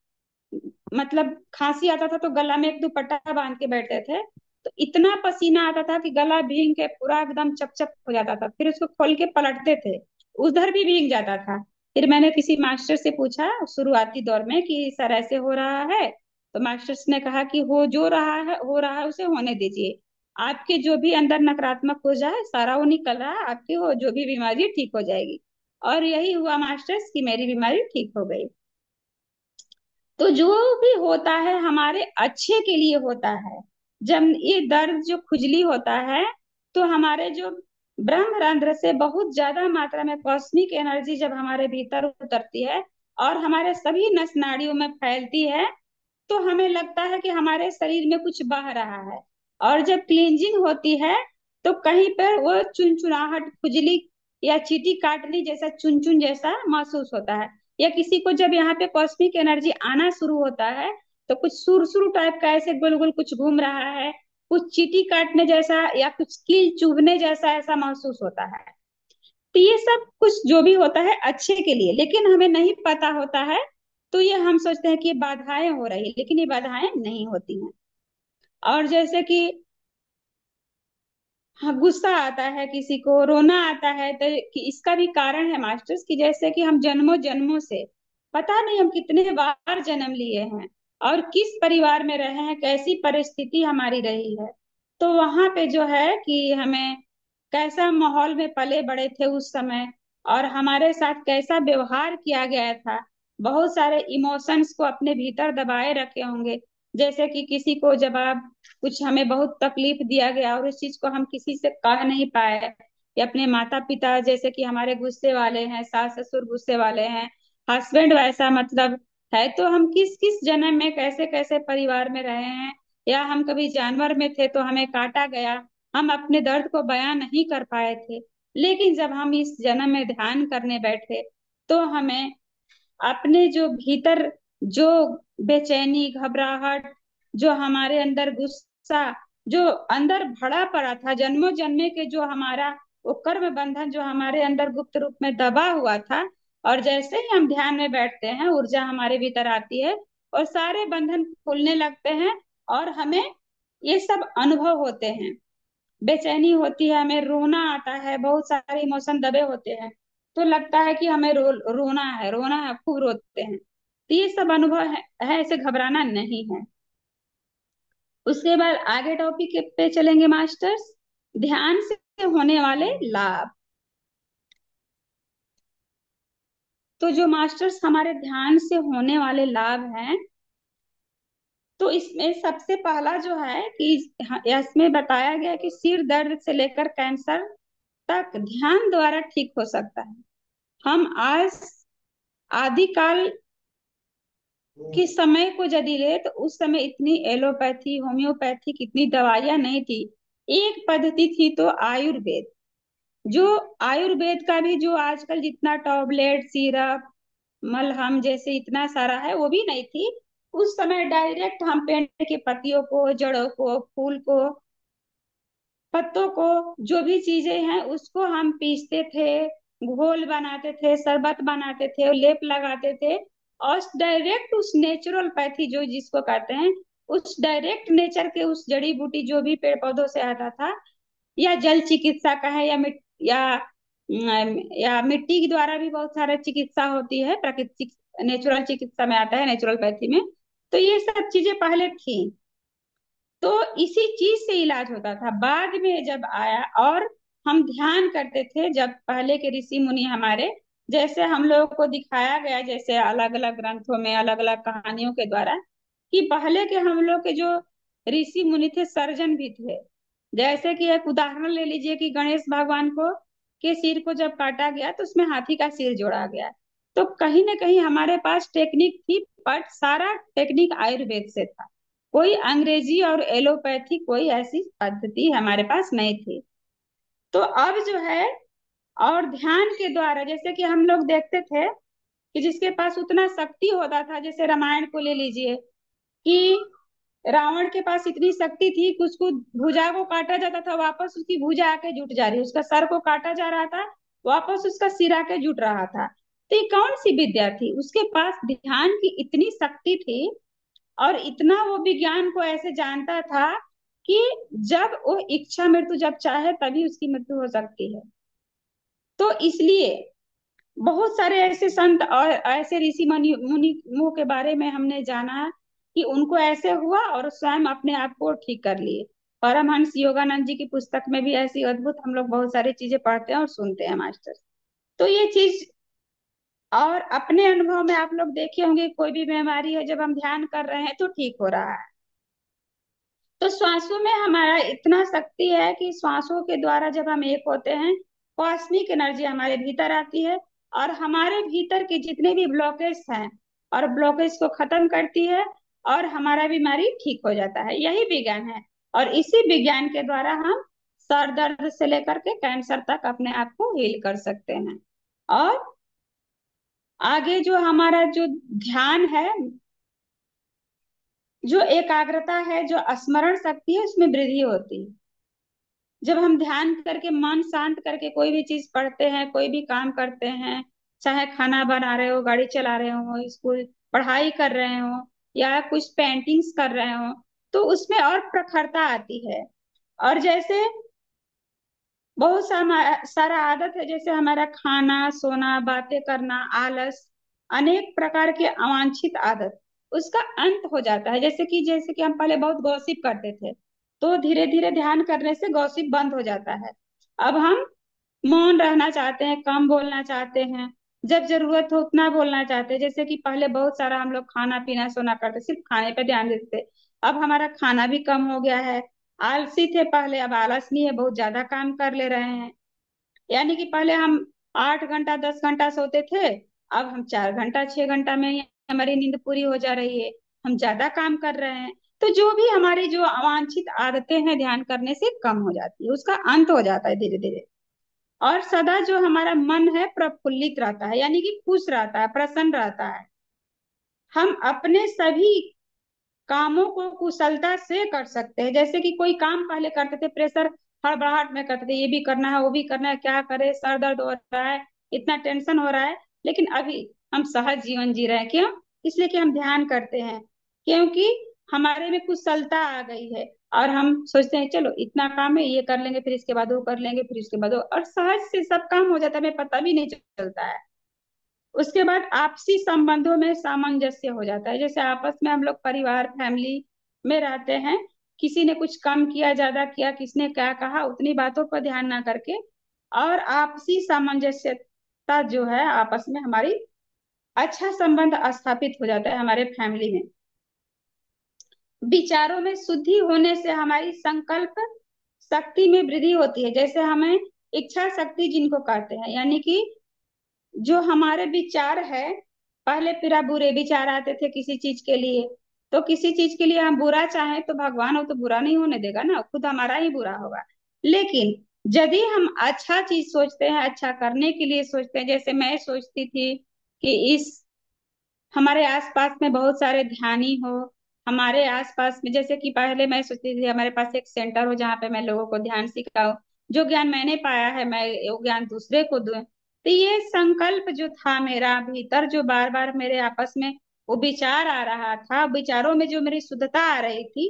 मतलब खांसी आता था तो गला में एक दुपट्टा बांध के बैठते थे। तो इतना पसीना आता था कि गला भीग के पूरा एकदम चपचप हो जाता था, फिर उसको खोल के पलटते थे, उधर भी भीग जाता था। फिर मैंने किसी मास्टर से पूछा शुरुआती दौर में कि सर ऐसे हो रहा है, तो मास्टर्स ने कहा कि हो रहा है उसे होने दीजिए। आपके जो भी अंदर नकारात्मक हो जाए सारा वो निकल रहा है, आपकी वो जो भी बीमारी है, ठीक हो जाएगी। और यही हुआ मास्टर्स की मेरी बीमारी ठीक हो गई। तो जो भी होता है हमारे अच्छे के लिए होता है। जब ये दर्द जो खुजली होता है, तो हमारे जो ब्रह्म रंध्र से बहुत ज्यादा मात्रा में कॉस्मिक एनर्जी जब हमारे भीतर उतरती है और हमारे सभी नस नाड़ियों में फैलती है, तो हमें लगता है कि हमारे शरीर में कुछ बह रहा है। और जब क्लींजिंग होती है, तो कहीं पर वो चुनचुनाहट, खुजली या चींटी काटने जैसा चुन चुन जैसा महसूस होता है। या किसी को जब यहाँ पे कॉस्मिक एनर्जी आना शुरू होता है, तो कुछ सुरसुर टाइप का ऐसे गोल गोल कुछ घूम रहा है, कुछ चींटी काटने जैसा या कुछ कील चुभने जैसा ऐसा महसूस होता है। तो ये सब कुछ जो भी होता है अच्छे के लिए, लेकिन हमें नहीं पता होता है। तो ये हम सोचते हैं कि ये बाधाएं हो रही, लेकिन ये बाधाएं नहीं होती हैं। और जैसे कि हाँ, गुस्सा आता है, किसी को रोना आता है, तो कि इसका भी कारण है मास्टर्स की, जैसे कि हम जन्मों जन्मों से, पता नहीं हम कितने बार जन्म लिए हैं और किस परिवार में रहे हैं, कैसी परिस्थिति हमारी रही है। तो वहां पे जो है कि हमें कैसा माहौल में पले बड़े थे उस समय, और हमारे साथ कैसा व्यवहार किया गया था। बहुत सारे इमोशंस को अपने भीतर दबाए रखे होंगे। जैसे कि किसी को जब आप, कुछ हमें बहुत तकलीफ दिया गया और उस चीज को हम किसी से कह नहीं पाए, या अपने माता पिता जैसे कि हमारे गुस्से वाले हैं, सास ससुर गुस्से वाले हैं, हस्बैंड वैसा मतलब है, तो हम किस किस जन्म में कैसे कैसे परिवार में रहे हैं, या हम कभी जानवर में थे तो हमें काटा गया, हम अपने दर्द को बयां नहीं कर पाए थे। लेकिन जब हम इस जन्म में ध्यान करने बैठे तो हमें अपने जो भीतर जो बेचैनी, घबराहट, जो हमारे अंदर गुस्सा, जो अंदर भरा पड़ा था जन्मों जन्मे के, जो हमारा वो कर्म बंधन जो हमारे अंदर गुप्त रूप में दबा हुआ था, और जैसे ही हम ध्यान में बैठते हैं ऊर्जा हमारे भीतर आती है और सारे बंधन खुलने लगते हैं और हमें ये सब अनुभव होते हैं। बेचैनी होती है, हमें रोना आता है, बहुत सारे इमोशन दबे होते हैं, तो लगता है कि हमें रोना है, रोना है, खूब रोते हैं। तो ये सब अनुभव है, ऐसे घबराना नहीं है। उसके बाद आगे टॉपिक पे चलेंगे मास्टर्स, ध्यान से होने वाले लाभ। तो जो मास्टर्स हमारे ध्यान से होने वाले लाभ हैं, तो इसमें सबसे पहला जो है कि इसमें बताया गया कि सिर दर्द से लेकर कैंसर तक ध्यान द्वारा ठीक हो सकता है। हम आज आदिकाल के समय को यदि ले तो उस समय इतनी एलोपैथी, होम्योपैथिक इतनी दवाइयां नहीं थी। एक पद्धति थी तो आयुर्वेद। जो आयुर्वेद का भी जो आजकल जितना टॉबलेट, सिरप, मलहम जैसे इतना सारा है वो भी नहीं थी। उस समय डायरेक्ट हम पेड़ के पत्तियों को, जड़ों को, फूल को, पत्तों को, जो भी चीजें हैं उसको हम पीसते थे, घोल बनाते थे, शरबत बनाते थे, लेप लगाते थे, और डायरेक्ट उस नेचुरल पैथी जो जिसको कहते हैं, उस डायरेक्ट नेचर के उस जड़ी बूटी जो भी पेड़ पौधों से आता था, या जल चिकित्सा का है, या मिट्टी के द्वारा भी बहुत सारा चिकित्सा होती है, प्राकृतिक नेचुरल चिकित्सा में आता है, नेचुरल पैथी में। तो ये सब चीजें पहले थी, तो इसी चीज से इलाज होता था। बाद में जब आया और हम ध्यान करते थे, जब पहले के ऋषि मुनि हमारे, जैसे हम लोगों को दिखाया गया, जैसे अलग अलग ग्रंथों में अलग अलग कहानियों के द्वारा, कि पहले के हम लोग के जो ऋषि मुनि थे सर्जन भी थे। जैसे कि एक उदाहरण ले लीजिए कि गणेश भगवान को के सिर को जब काटा गया तो उसमें हाथी का सिर जोड़ा गया। तो कहीं ना कहीं हमारे पास टेक्निक थी, बट सारा टेक्निक आयुर्वेद से था। कोई अंग्रेजी और एलोपैथी कोई ऐसी पद्धति हमारे पास नहीं थी। तो अब जो है, और ध्यान के द्वारा, जैसे कि हम लोग देखते थे कि जिसके पास उतना शक्ति होता था, जैसे रामायण को ले लीजिए कि रावण के पास इतनी शक्ति थी कि उसको भुजा को काटा जाता था, वापस उसकी भुजा आके जुट जा रही, उसका सर को काटा जा रहा था, वापस उसका सिर आके जुट रहा था। तो ये कौन सी विद्या थी? उसके पास ध्यान की इतनी शक्ति थी, और इतना वो विज्ञान को ऐसे जानता था कि जब वो इच्छा मृत्यु जब चाहे तभी उसकी मृत्यु हो सकती है। तो इसलिए बहुत सारे ऐसे संत और ऐसे ऋषि मुनियों के बारे में हमने जाना कि उनको ऐसे हुआ और स्वयं अपने आप को ठीक कर लिए। परमहंस योगानंद जी की पुस्तक में भी ऐसी अद्भुत हम लोग बहुत सारी चीजें पढ़ते हैं और सुनते हैं मास्टर। तो ये चीज, और अपने अनुभव में आप लोग देखे होंगे, कोई भी बीमारी है जब हम ध्यान कर रहे हैं तो ठीक हो रहा है। तो श्वासों में हमारा इतना शक्ति है कि श्वासों के द्वारा जब हम एक होते हैं, कॉस्मिक एनर्जी हमारे भीतर आती है और हमारे भीतर के जितने भी ब्लॉकेज हैं और ब्लॉकेज को खत्म करती है, और हमारा बीमारी ठीक हो जाता है। यही विज्ञान है, और इसी विज्ञान के द्वारा हम सर दर्द से लेकर के कैंसर तक अपने आप को हील कर सकते हैं। और आगे जो हमारा जो ध्यान है, जो एकाग्रता है, जो स्मरण शक्ति है, उसमें वृद्धि होती है। जब हम ध्यान करके मन शांत करके कोई भी चीज पढ़ते हैं, कोई भी काम करते हैं, चाहे खाना बना रहे हो, गाड़ी चला रहे हो, स्कूल पढ़ाई कर रहे हो, या कुछ पेंटिंग्स कर रहे हो, तो उसमें और प्रखरता आती है। और जैसे बहुत सारा आदत है, जैसे हमारा खाना, सोना, बातें करना, आलस, अनेक प्रकार के अवांछित आदत, उसका अंत हो जाता है। जैसे कि हम पहले बहुत गॉसिप करते थे, तो धीरे धीरे ध्यान करने से गॉसिप बंद हो जाता है। अब हम मौन रहना चाहते हैं, कम बोलना चाहते हैं, जब जरूरत हो उतना बोलना चाहते हैं। जैसे कि पहले बहुत सारा हम लोग खाना पीना सोना करते, सिर्फ खाने पे ध्यान देते थे। अब हमारा खाना भी कम हो गया है। आलसी थे पहले, अब आलस नहीं है, बहुत ज्यादा काम कर ले रहे हैं। यानी कि पहले हम 8 घंटा 10 घंटा सोते थे, अब हम 4 घंटा 6 घंटा में ही हमारी नींद पूरी हो जा रही है। हम ज्यादा काम कर रहे हैं, तो जो भी हमारी जो अवांछित आदतें हैं ध्यान करने से कम हो जाती है, उसका अंत हो जाता है धीरे धीरे। और सदा जो हमारा मन है प्रफुल्लित रहता है, यानी कि खुश रहता है, प्रसन्न रहता है। हम अपने सभी कामों को कुशलता से कर सकते हैं। जैसे कि कोई काम पहले करते थे प्रेशर, हड़बड़ाहट में करते थे, ये भी करना है वो भी करना है, क्या करे, सर दर्द हो रहा है, इतना टेंशन हो रहा है। लेकिन अभी हम सहज जीवन जी रहे हैं, क्यों? इसलिए कि हम ध्यान करते हैं, क्योंकि हमारे में कुशलता आ गई है। और हम सोचते हैं चलो इतना काम है, ये कर लेंगे, फिर इसके बाद वो कर लेंगे, फिर इसके बाद वो, और सहज से सब काम हो जाता है, हमें पता भी नहीं चलता है। उसके बाद आपसी संबंधों में सामंजस्य हो जाता है। जैसे आपस में हम लोग परिवार फैमिली में रहते हैं, किसी ने कुछ कम किया, ज्यादा किया, किसने क्या कहा, उतनी बातों पर ध्यान ना करके, और आपसी सामंजस्यता जो है आपस में हमारी, अच्छा संबंध स्थापित हो जाता है हमारे फैमिली में। विचारों में शुद्धि होने से हमारी संकल्प शक्ति में वृद्धि होती है। जैसे हमें इच्छा शक्ति जिनको कहते हैं, यानी कि जो हमारे विचार है, पहले फिर बुरे विचार आते थे किसी चीज के लिए, तो किसी चीज के लिए हम बुरा चाहें तो भगवान हो तो बुरा नहीं होने देगा ना, खुद हमारा ही बुरा होगा। लेकिन यदि हम अच्छा चीज सोचते हैं, अच्छा करने के लिए सोचते हैं, जैसे मैं सोचती थी कि इस हमारे आसपास में बहुत सारे ध्यानी हो, हमारे आसपास में, जैसे कि पहले मैं सोचती थी हमारे पास एक सेंटर हो जहाँ पे मैं लोगों को ध्यान सिखाऊं, जो ज्ञान मैंने पाया है मैं वो ज्ञान दूसरे को दूं। तो ये संकल्प जो था मेरा भीतर, जो बार बार मेरे आपस में वो विचार आ रहा था, विचारों में जो मेरी शुद्धता आ रही थी,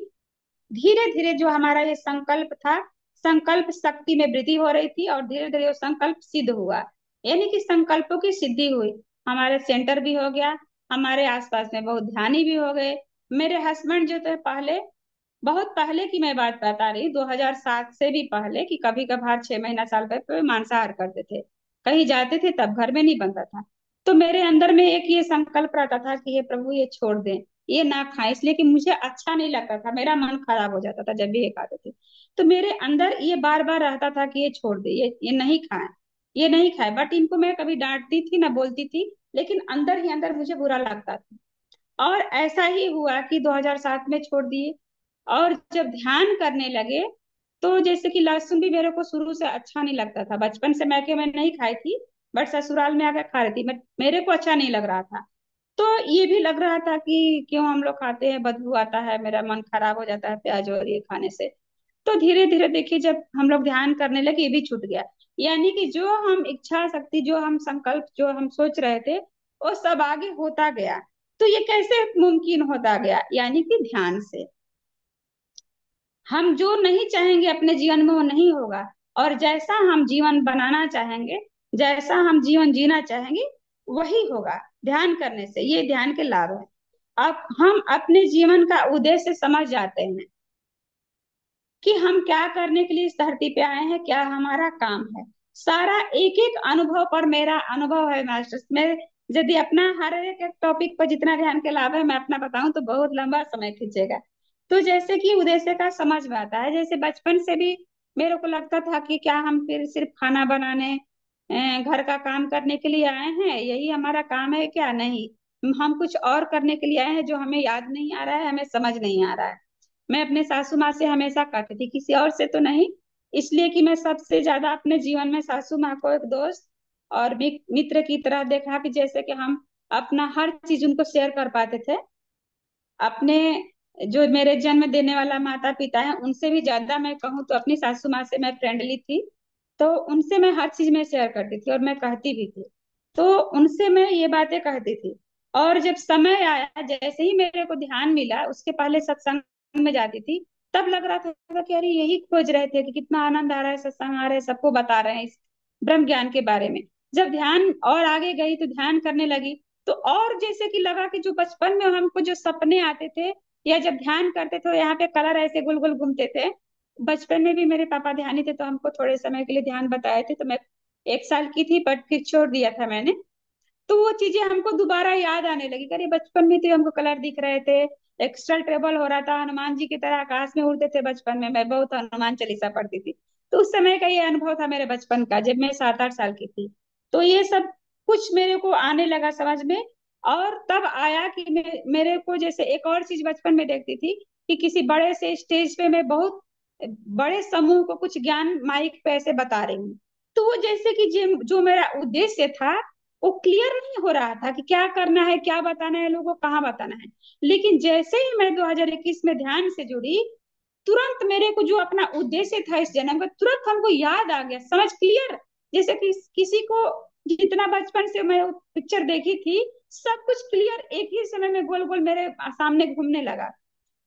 धीरे धीरे जो हमारा ये संकल्प था, संकल्प शक्ति में वृद्धि हो रही थी, और धीरे धीरे वो संकल्प सिद्ध हुआ, यानी कि संकल्पों की सिद्धि हुई। हमारे सेंटर भी हो गया, हमारे आसपास में बहुत ध्यानी भी हो गए। मेरे हस्बैंड जो थे पहले, बहुत पहले की मैं बात बता रही, 2007 से भी पहले, कि कभी कभार 6 महीना साल भर पे मांसाहार करते थे, कहीं जाते थे तब घर में नहीं बनता था। तो मेरे अंदर में एक ये संकल्प रहता था कि हे प्रभु ये छोड़ दें, ये ना खाएं, इसलिए कि मुझे अच्छा नहीं लगता था, मेरा मन खराब हो जाता था जब भी ये खाते थे। तो मेरे अंदर ये बार बार रहता था कि ये छोड़ दे, ये नहीं खाएं, ये नहीं खाए। बट इनको मैं कभी डांटती थी ना बोलती थी, लेकिन अंदर ही अंदर मुझे बुरा लगता था। और ऐसा ही हुआ कि 2007 में छोड़ दिए। और जब ध्यान करने लगे, तो जैसे कि लहसुन भी मेरे को शुरू से अच्छा नहीं लगता था, बचपन से मैं नहीं खाई थी, बट ससुराल में आकर खा रही थी, बट मेरे को अच्छा नहीं लग रहा था। तो ये भी लग रहा था कि क्यों हम लोग खाते हैं, बदबू आता है, मेरा मन खराब हो जाता है प्याज और ये खाने से। तो धीरे धीरे देखिए जब हम लोग ध्यान करने लगे, ये भी छूट गया। यानी कि जो हम इच्छा शक्ति, जो हम संकल्प, जो हम सोच रहे थे, वो सब आगे होता गया। तो ये कैसे मुमकिन होता गया? यानी कि ध्यान से। हम जो नहीं चाहेंगे अपने जीवन में वो नहीं होगा, और जैसा हम जीवन बनाना चाहेंगे, जैसा हम जीवन जीना चाहेंगे, वही होगा ध्यान करने से। ये ध्यान के लाभ है। अब हम अपने जीवन का उद्देश्य समझ जाते हैं कि हम क्या करने के लिए इस धरती पे आए हैं, क्या हमारा काम है। सारा एक एक अनुभव पर मेरा अनुभव है मास्टर्स में। यदि अपना हर एक एक टॉपिक पर जितना ध्यान के लाभ है मैं अपना बताऊं तो बहुत लंबा समय खींचेगा। तो जैसे कि उद्देश्य का समझ में आता है, जैसे बचपन से भी मेरे को लगता था कि क्या हम फिर सिर्फ खाना बनाने, घर का काम करने के लिए आए हैं, यही हमारा काम है क्या? नहीं, हम कुछ और करने के लिए आए हैं जो हमें याद नहीं आ रहा है, हमें समझ नहीं आ रहा है। मैं अपने सासू माँ से हमेशा कहती थी, किसी और से तो नहीं, इसलिए कि मैं सबसे ज्यादा अपने जीवन में सासू माँ को एक दोस्त और मित्र की तरह देखा, कि जैसे कि हम अपना हर चीज उनको शेयर कर पाते थे। अपने जो मेरे जन्म देने वाला माता पिता है उनसे भी ज्यादा मैं कहूँ तो अपनी सासू माँ से मैं फ्रेंडली थी। तो उनसे मैं हर चीज में शेयर करती थी और मैं कहती भी थी। तो उनसे मैं ये बातें कहती थी। और जब समय आया, जैसे ही मेरे को ध्यान मिला, उसके पहले सत्संग में जाती थी, तब लग रहा था कि अरे यही खोज रहे थे कि कितना आनंद आ रहा है, सत्संग आ रहे हैं, सबको बता रहे हैं इस ब्रह्म ज्ञान के बारे में। जब ध्यान और आगे गई तो ध्यान करने लगी, तो और जैसे कि लगा कि जो बचपन में हमको जो सपने आते थे, या जब ध्यान करते थे यहाँ पे कलर ऐसे गुल गुल घूमते थे। बचपन में भी मेरे पापा ध्यानी थे, तो हमको थोड़े समय के लिए ध्यान बताए थे, तो मैं 1 साल की थी, बट फिर छोड़ दिया था मैंने। तो वो चीजें हमको दोबारा याद आने लगी, अरे बचपन में तो हमको कलर दिख रहे थे, एक्स्ट्रा ट्रेवल हो रहा था, हनुमान जी की तरह आकाश में उड़ते थे। बचपन में मैं बहुत हनुमान चालीसा पढ़ती थी। तो उस समय का ये अनुभव था मेरे बचपन का, जब मैं 7-8 साल की थी। तो ये सब कुछ मेरे को आने लगा समझ में। और तब आया कि मेरे को जैसे एक और चीज बचपन में देखती थी, कि किसी बड़े से स्टेज पे मैं बहुत बड़े समूह को कुछ ज्ञान माइक पे ऐसे बता रही हूँ, तो वो जैसे कि जो जो मेरा उद्देश्य था वो क्लियर नहीं हो रहा था कि क्या करना है, क्या बताना है लोगों को, कहाँ बताना है। लेकिन जैसे ही मैं 2021 में ध्यान से जुड़ी, तुरंत मेरे को जो अपना उद्देश्य था इस जन्म का तुरंत हमको याद आ गया, समझ क्लियर। जैसे कि किसी को जितना बचपन से मैं पिक्चर देखी थी, सब कुछ क्लियर एक ही समय में गोल गोल मेरे सामने घूमने लगा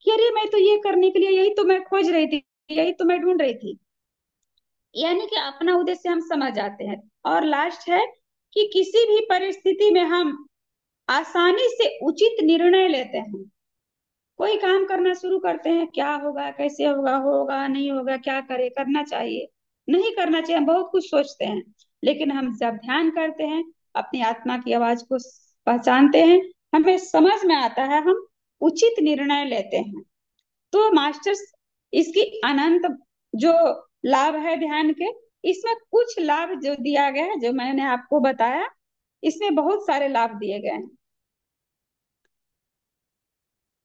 कि अरे मैं तो ये करने के लिए, यही तो मैं खोज रही थी, यही तो मैं ढूंढ रही थी। यानी कि अपना उद्देश्य हम समझ जाते हैं। और लास्ट है कि किसी भी परिस्थिति में हम आसानी से उचित निर्णय लेते हैं। कोई काम करना शुरू करते हैं, क्या होगा, कैसे होगा, होगा नहीं होगा, क्या करे, करना चाहिए नहीं करना चाहिए, हम बहुत कुछ सोचते हैं। लेकिन हम जब ध्यान करते हैं, अपनी आत्मा की आवाज को पहचानते हैं, हमें समझ में आता है, हम उचित निर्णय लेते हैं। तो मास्टर्स, इसकी अनंत जो लाभ है ध्यान के, इसमें कुछ लाभ जो दिया गया है, जो मैंने आपको बताया, इसमें बहुत सारे लाभ दिए गए हैं।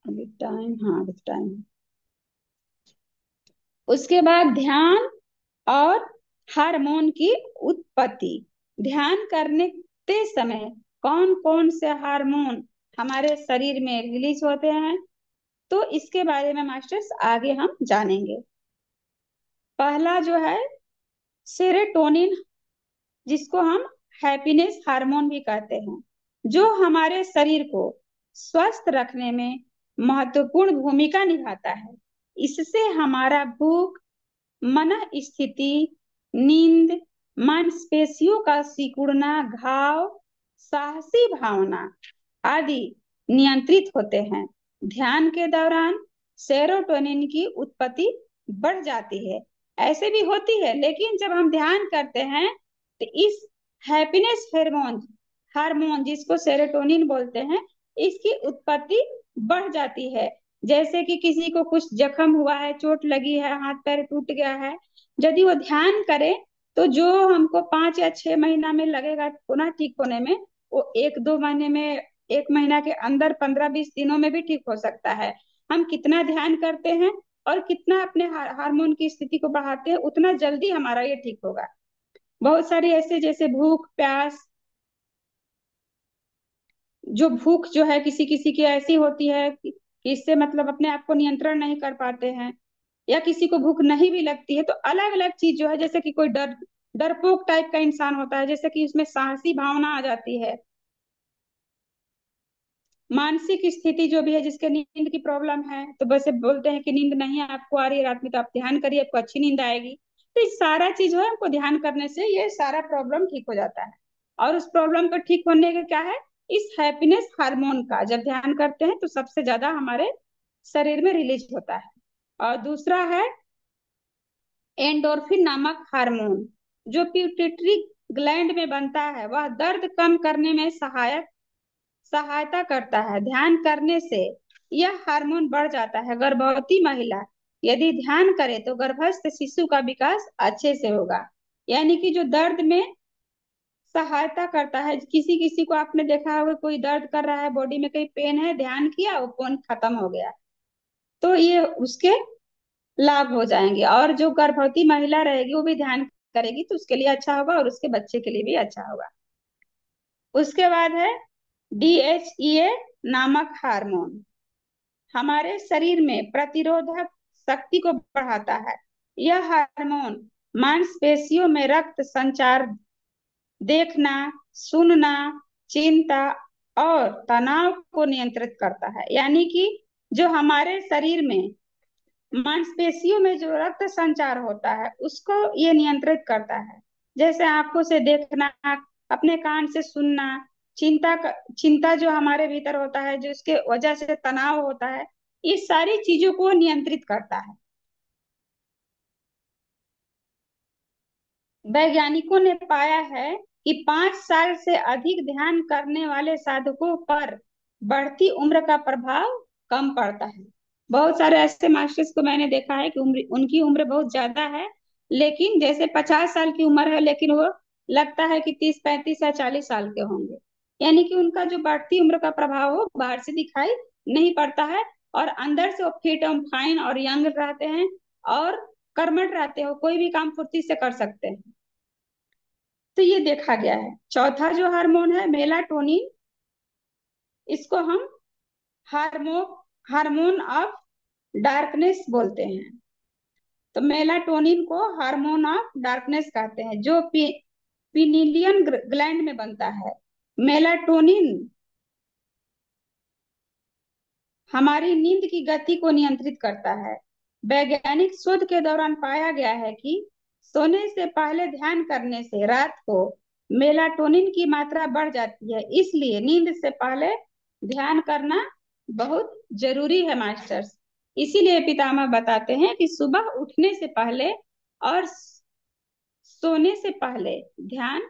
अभी टाइम, हाँ अभी टाइम। उसके बाद ध्यान और हार्मोन की उत्पत्ति। ध्यान करने के समय कौन कौन से हार्मोन हमारे शरीर में रिलीज होते हैं, तो इसके बारे में मास्टर्स आगे हम जानेंगे। पहला जो है सेरोटोनिन, जिसको हम हैप्पीनेस हार्मोन भी कहते हैं, जो हमारे शरीर को स्वस्थ रखने में महत्वपूर्ण भूमिका निभाता है। इससे हमारा भूख, मन स्थिति, नींद, मांसपेशियों का सिकुड़ना, घाव, साहसी भावना आदि नियंत्रित होते हैं। ध्यान के दौरान सेरोटोनिन की उत्पत्ति बढ़ जाती है। ऐसे भी होती है, लेकिन जब हम ध्यान करते हैं तो इस हैप्पीनेस हार्मोन हार्मोन जिसको सेरोटोनिन बोलते हैं, इसकी उत्पत्ति बढ़ जाती है। जैसे कि किसी को कुछ जख्म हुआ है, चोट लगी है, हाथ पैर टूट गया है, यदि वो ध्यान करे तो जो हमको 5 या 6 महीना में लगेगा पुनः ठीक होने में, वो 1-2 महीने में, 1 महीना के अंदर 15-20 दिनों में भी ठीक हो सकता है। हम कितना ध्यान करते हैं और कितना अपने हार्मोन की स्थिति को बढ़ाते हैं, उतना जल्दी हमारा ये ठीक होगा। बहुत सारी ऐसे, जैसे भूख प्यास, जो भूख जो है किसी किसी की ऐसी होती है कि इससे मतलब अपने आप को नियंत्रण नहीं कर पाते हैं, या किसी को भूख नहीं भी लगती है, तो अलग अलग चीज जो है, जैसे कि कोई डरपोक टाइप का इंसान होता है, जैसे कि उसमें साहसी भावना आ जाती है। मानसिक स्थिति जो भी है, जिसके नींद की प्रॉब्लम है, तो वैसे बोलते हैं कि नींद नहीं आपको आ रही है रात में, तो आप ध्यान करिए, आपको अच्छी नींद आएगी। तो ये सारा चीज है, हमको ध्यान करने से ये सारा प्रॉब्लम ठीक हो जाता है। और उस प्रॉब्लम को ठीक होने का क्या है, इस हैप्पीनेस हार्मोन का जब ध्यान करते हैं तो सबसे ज्यादा हमारे शरीर में रिलीज होता है। और दूसरा है एंडोर्फिन नामक हार्मोन, जो पिट्यूटरी ग्लैंड में बनता है। वह दर्द कम करने में सहायता करता है। ध्यान करने से यह हार्मोन बढ़ जाता है। गर्भवती महिला यदि ध्यान करे तो गर्भस्थ शिशु का विकास अच्छे से होगा। यानी कि जो दर्द में सहायता करता है, किसी किसी को आपने देखा होगा, कोई दर्द कर रहा है, बॉडी में कहीं पेन है, ध्यान किया, वो पेन खत्म हो गया, तो ये उसके लाभ हो जाएंगे। और जो गर्भवती महिला रहेगी वो भी ध्यान करेगी तो उसके लिए अच्छा होगा और उसके बच्चे के लिए भी अच्छा होगा। उसके बाद है DHEA नामक हार्मोन, हमारे शरीर में प्रतिरोधक शक्ति को बढ़ाता है। यह हार्मोन मांसपेशियों में रक्त संचार, देखना, सुनना, चिंता और तनाव को नियंत्रित करता है। यानी कि जो हमारे शरीर में मांसपेशियों में जो रक्त संचार होता है उसको ये नियंत्रित करता है। जैसे आंखों से देखना, अपने कान से सुनना, चिंता जो हमारे भीतर होता है, जो इसके वजह से तनाव होता है, इस सारी चीजों को नियंत्रित करता है। वैज्ञानिकों ने पाया है कि 5 साल से अधिक ध्यान करने वाले साधकों पर बढ़ती उम्र का प्रभाव कम पड़ता है। बहुत सारे ऐसे मास्टर्स को मैंने देखा है कि उनकी उम्र बहुत ज्यादा है, लेकिन जैसे 50 साल की उम्र है, लेकिन वो लगता है कि 30, 35 या 40 साल के होंगे। यानी कि उनका जो बढ़ती उम्र का प्रभाव हो बाहर से दिखाई नहीं पड़ता है, और अंदर से वो फिट एंड फाइन और यंग रहते हैं और कर्मठ रहते हो, कोई भी काम फुर्ती से कर सकते हैं। तो ये देखा गया है। चौथा जो हार्मोन है मेलाटोनिन, इसको हम हार्मो हार्मोन ऑफ डार्कनेस बोलते हैं। तो मेलाटोनिन को हार्मोन ऑफ डार्कनेस कहते हैं, जो पिनीलियन ग्लैंड में बनता है। मेलाटोनिन हमारी नींद की गति को नियंत्रित करता है। वैज्ञानिक शोध के दौरान पाया गया है कि सोने से पहले ध्यान करने से रात को मेलाटोनिन की मात्रा बढ़ जाती है, इसलिए नींद से पहले ध्यान करना बहुत जरूरी है मास्टर्स। इसीलिए पितामह बताते हैं कि सुबह उठने से पहले और सोने से पहले ध्यान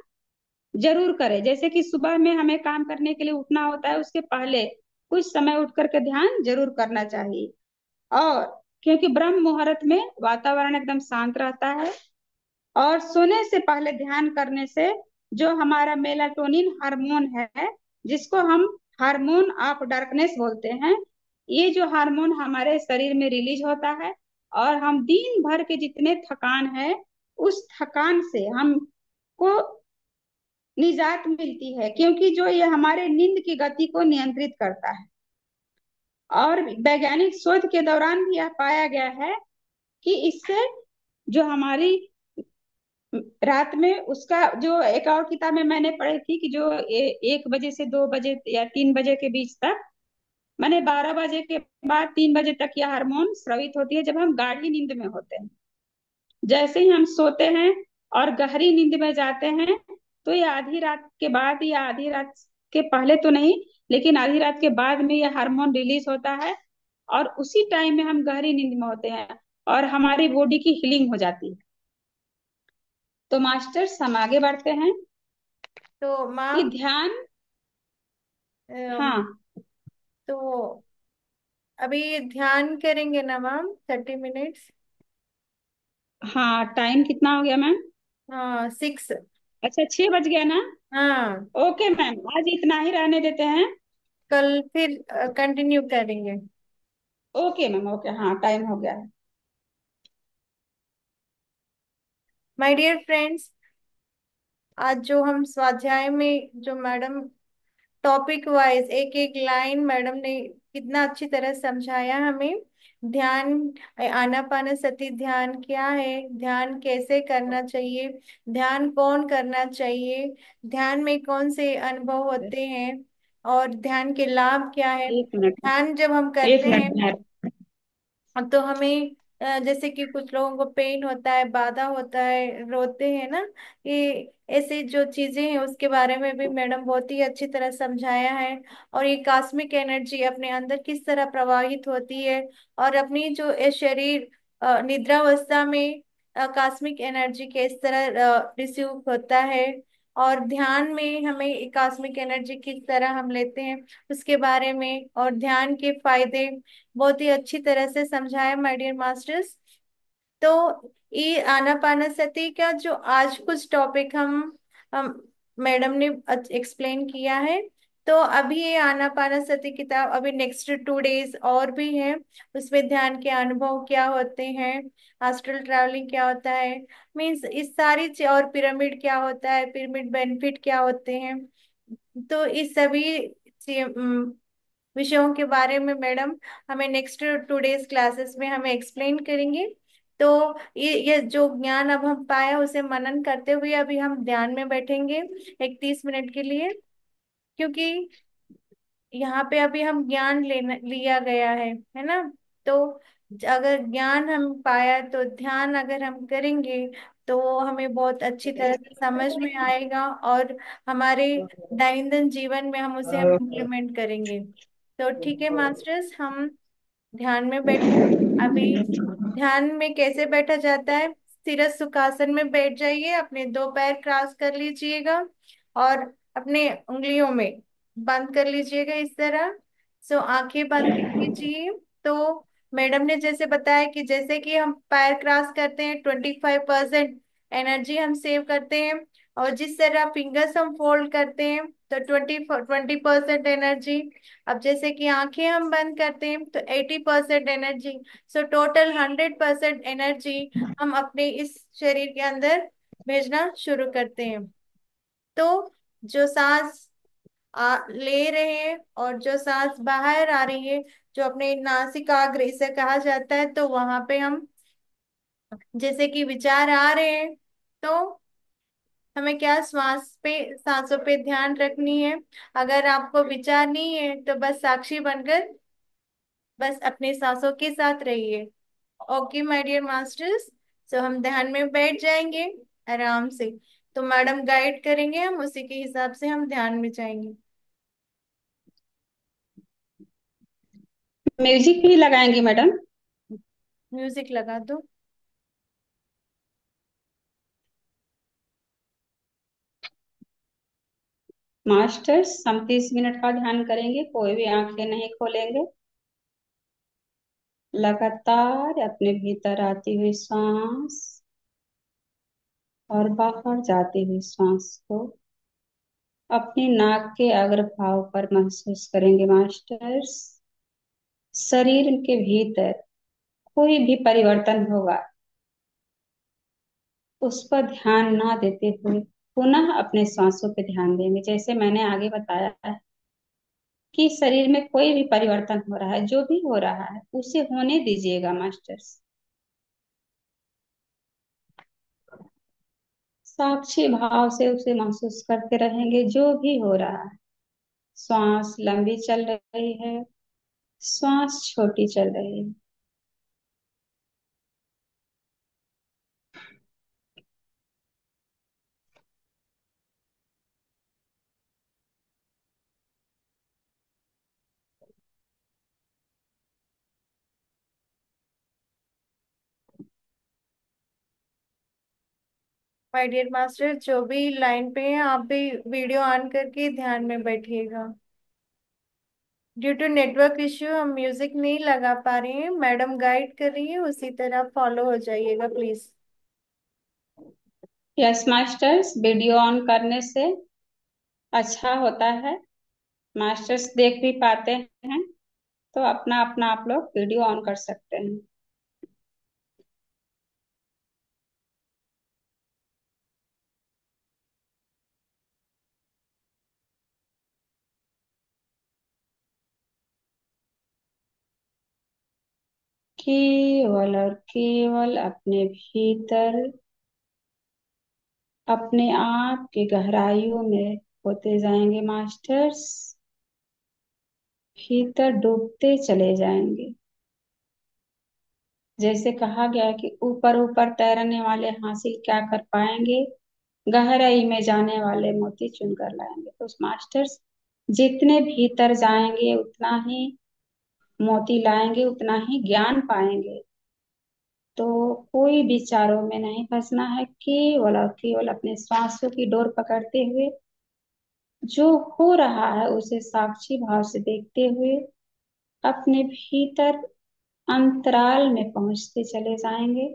जरूर करें। जैसे कि सुबह में हमें काम करने के लिए उठना होता है, उसके पहले कुछ समय उठ करके ध्यान जरूर करना चाहिए। और क्योंकि ब्रह्म मुहूर्त में वातावरण एकदम शांत रहता है, और सोने से पहले ध्यान करने से जो हमारा मेलाटोनिन हार्मोन है, जिसको हम हार्मोन ऑफ डार्कनेस बोलते हैं, ये जो हार्मोन हमारे शरीर में रिलीज होता है, और हम दिन भर के जितने थकान है, उस थकान से हमको निजात मिलती है, क्योंकि जो ये हमारे नींद की गति को नियंत्रित करता है। और वैज्ञानिक शोध के दौरान भी यह पाया गया है कि इससे जो हमारी रात में उसका जो एक और किताब में मैंने पढ़ी थी कि जो 1 बजे से 2 बजे या 3 बजे के बीच तक, माने 12 बजे के बाद 3 बजे तक यह हार्मोन स्रावित होती है, जब हम गाढ़ी नींद में होते हैं। जैसे ही हम सोते हैं और गहरी नींद में जाते हैं, तो ये आधी रात के बाद या आधी रात के पहले तो नहीं, लेकिन आधी रात के बाद में यह हार्मोन रिलीज होता है, और उसी टाइम में हम गहरी नींद में होते हैं और हमारी बॉडी की हीलिंग हो जाती है। तो मास्टर्स हम आगे बढ़ते हैं तो कि मैम, ध्यान। अम, हाँ। तो अभी ध्यान करेंगे ना मैम, 30 मिनट्स। हाँ, टाइम कितना हो गया मैम? हाँ, 6। अच्छा, 6 बज गया ना? हाँ, ओके मैम, आज इतना ही रहने देते हैं। कल फिर कंटिन्यू करेंगे। ओके मैम, ओके, हाँ टाइम हो गया है। माय डियर फ्रेंड्स, आज जो हम स्वाध्याय में जो मैडम टॉपिक वाइज एक एक लाइन मैडम ने कितना अच्छी तरह समझाया हमें। ध्यान, आनापानसति ध्यान क्या है, ध्यान कैसे करना चाहिए, ध्यान कौन करना चाहिए, ध्यान में कौन से अनुभव होते हैं, और ध्यान के लाभ क्या है। 1 मिनट। ध्यान जब हम एक करते मिनट हैं ठहर। तो हमें जैसे कि कुछ लोगों को पेन होता है, बाधा होता है, रोते हैं ना, ये ऐसे जो चीजें हैं उसके बारे में भी मैडम बहुत ही अच्छी तरह समझाया है। और ये कॉस्मिक एनर्जी अपने अंदर किस तरह प्रवाहित होती है, और अपनी जो ये शरीर निद्रावस्था में कॉस्मिक एनर्जी किस तरह रिसीव होता है, और ध्यान में हमें कॉस्मिक एनर्जी किस तरह हम लेते हैं उसके बारे में, और ध्यान के फायदे बहुत ही अच्छी तरह से समझाया माय डियर मास्टर्स। तो ये आनापानसति का जो आज कुछ टॉपिक हम मैडम ने एक्सप्लेन किया है। तो अभी ये आनापानसति किताब अभी नेक्स्ट 2 डेज और भी है, उसमें ध्यान के अनुभव क्या होते हैं, एस्ट्रल ट्रैवलिंग क्या होता है, मीन्स इस सारी और पिरामिड क्या होता है, पिरामिड बेनिफिट क्या होते हैं। तो इस सभी विषयों के बारे में मैडम हमें नेक्स्ट 2 डेज क्लासेस में हमें एक्सप्लेन करेंगे। तो ये जो ज्ञान अब हम पाया उसे मनन करते हुए अभी हम ध्यान में बैठेंगे 31 मिनट के लिए, क्योंकि यहाँ पे अभी हम ज्ञान लेना लिया गया है ना। तो अगर ज्ञान हम पाया तो ध्यान अगर हम करेंगे तो वो हमें बहुत अच्छी तरह से समझ में आएगा, और हमारे दैनंदिन जीवन में हम उसे हम इम्प्लीमेंट करेंगे। तो ठीक है मास्टर्स, हम ध्यान में बैठे अभी। ध्यान में कैसे बैठा जाता है? स्थिर सुखासन में बैठ जाइए, अपने 2 पैर क्रॉस कर लीजिएगा, और अपने उंगलियों में बंद कर लीजिएगा इस तरह। सो आंखें बंद कर लीजिए। तो मैडम ने जैसे बताया कि जैसे कि हम पैर क्रॉस करते हैं 25% एनर्जी हम सेव करते हैं, और जिस तरह फिंगर्स हम फोल्ड करते हैं तो 20% एनर्जी। अब जैसे कि आंखें हम बंद करते हैं तो 80% एनर्जी। सो टोटल 100% एनर्जी हम अपने इस शरीर के अंदर भेजना शुरू करते हैं। तो जो सांस ले रहे हैं और जो सांस बाहर आ रही है, जो अपने नासिकाग्र इसे कहा जाता है, तो वहां पे हम जैसे कि विचार आ रहे हैं तो हमें क्या श्वास पे, सांसों पे ध्यान रखनी है। अगर आपको विचार नहीं है तो बस साक्षी बनकर बस अपने सांसों के साथ रहिए। Okay my dear masters. So हम ध्यान में बैठ जाएंगे आराम से। तो मैडम गाइड करेंगे, हम उसी के हिसाब से हम ध्यान में जाएंगे। म्यूजिक भी लगाएंगी मैडम? म्यूजिक लगा दो। मास्टर्स हम 30 मिनट का ध्यान करेंगे, कोई भी आंखें नहीं खोलेंगे। लगातार अपने भीतर आती हुई सांस और बाहर जाती हुई सांस को अपनी नाक के अग्रभाग पर महसूस करेंगे मास्टर्स। शरीर के भीतर कोई भी परिवर्तन होगा उस पर ध्यान ना देते हुए पुनः अपने सांसों पे ध्यान देंगे। जैसे मैंने आगे बताया है कि शरीर में कोई भी परिवर्तन हो रहा है, जो भी हो रहा है उसे होने दीजिएगा मास्टर्स। साक्षी भाव से उसे महसूस करते रहेंगे जो भी हो रहा है। श्वास लंबी चल रही है, श्वास छोटी चल रही है। माय डियर मास्टर, जो भी लाइन पे है आप भी वीडियो ऑन करके ध्यान में बैठिएगा। ड्यू टू नेटवर्क इश्यू हम म्यूजिक नहीं लगा पा रहे हैं, मैडम गाइड कर रही है, उसी तरह फॉलो हो जाइएगा please. Yes masters, video on करने से अच्छा होता है, मास्टर्स देख भी पाते हैं। तो अपना अपना आप लोग वीडियो ऑन कर सकते हैं। केवल और केवल अपने भीतर, अपने आप की गहराइयों में होते जाएंगे मास्टर्स। भीतर डूबते चले जाएंगे। जैसे कहा गया है कि ऊपर ऊपर तैरने वाले हासिल क्या कर पाएंगे, गहराई में जाने वाले मोती चुन कर लाएंगे। तो मास्टर्स जितने भीतर जाएंगे उतना ही मोती लाएंगे, उतना ही ज्ञान पाएंगे। तो कोई विचारों में नहीं फंसना है, केवल और केवल अपने सांसों की डोर पकड़ते हुए जो हो रहा है उसे साक्षी भाव से देखते हुए अपने भीतर अंतराल में पहुंचते चले जाएंगे।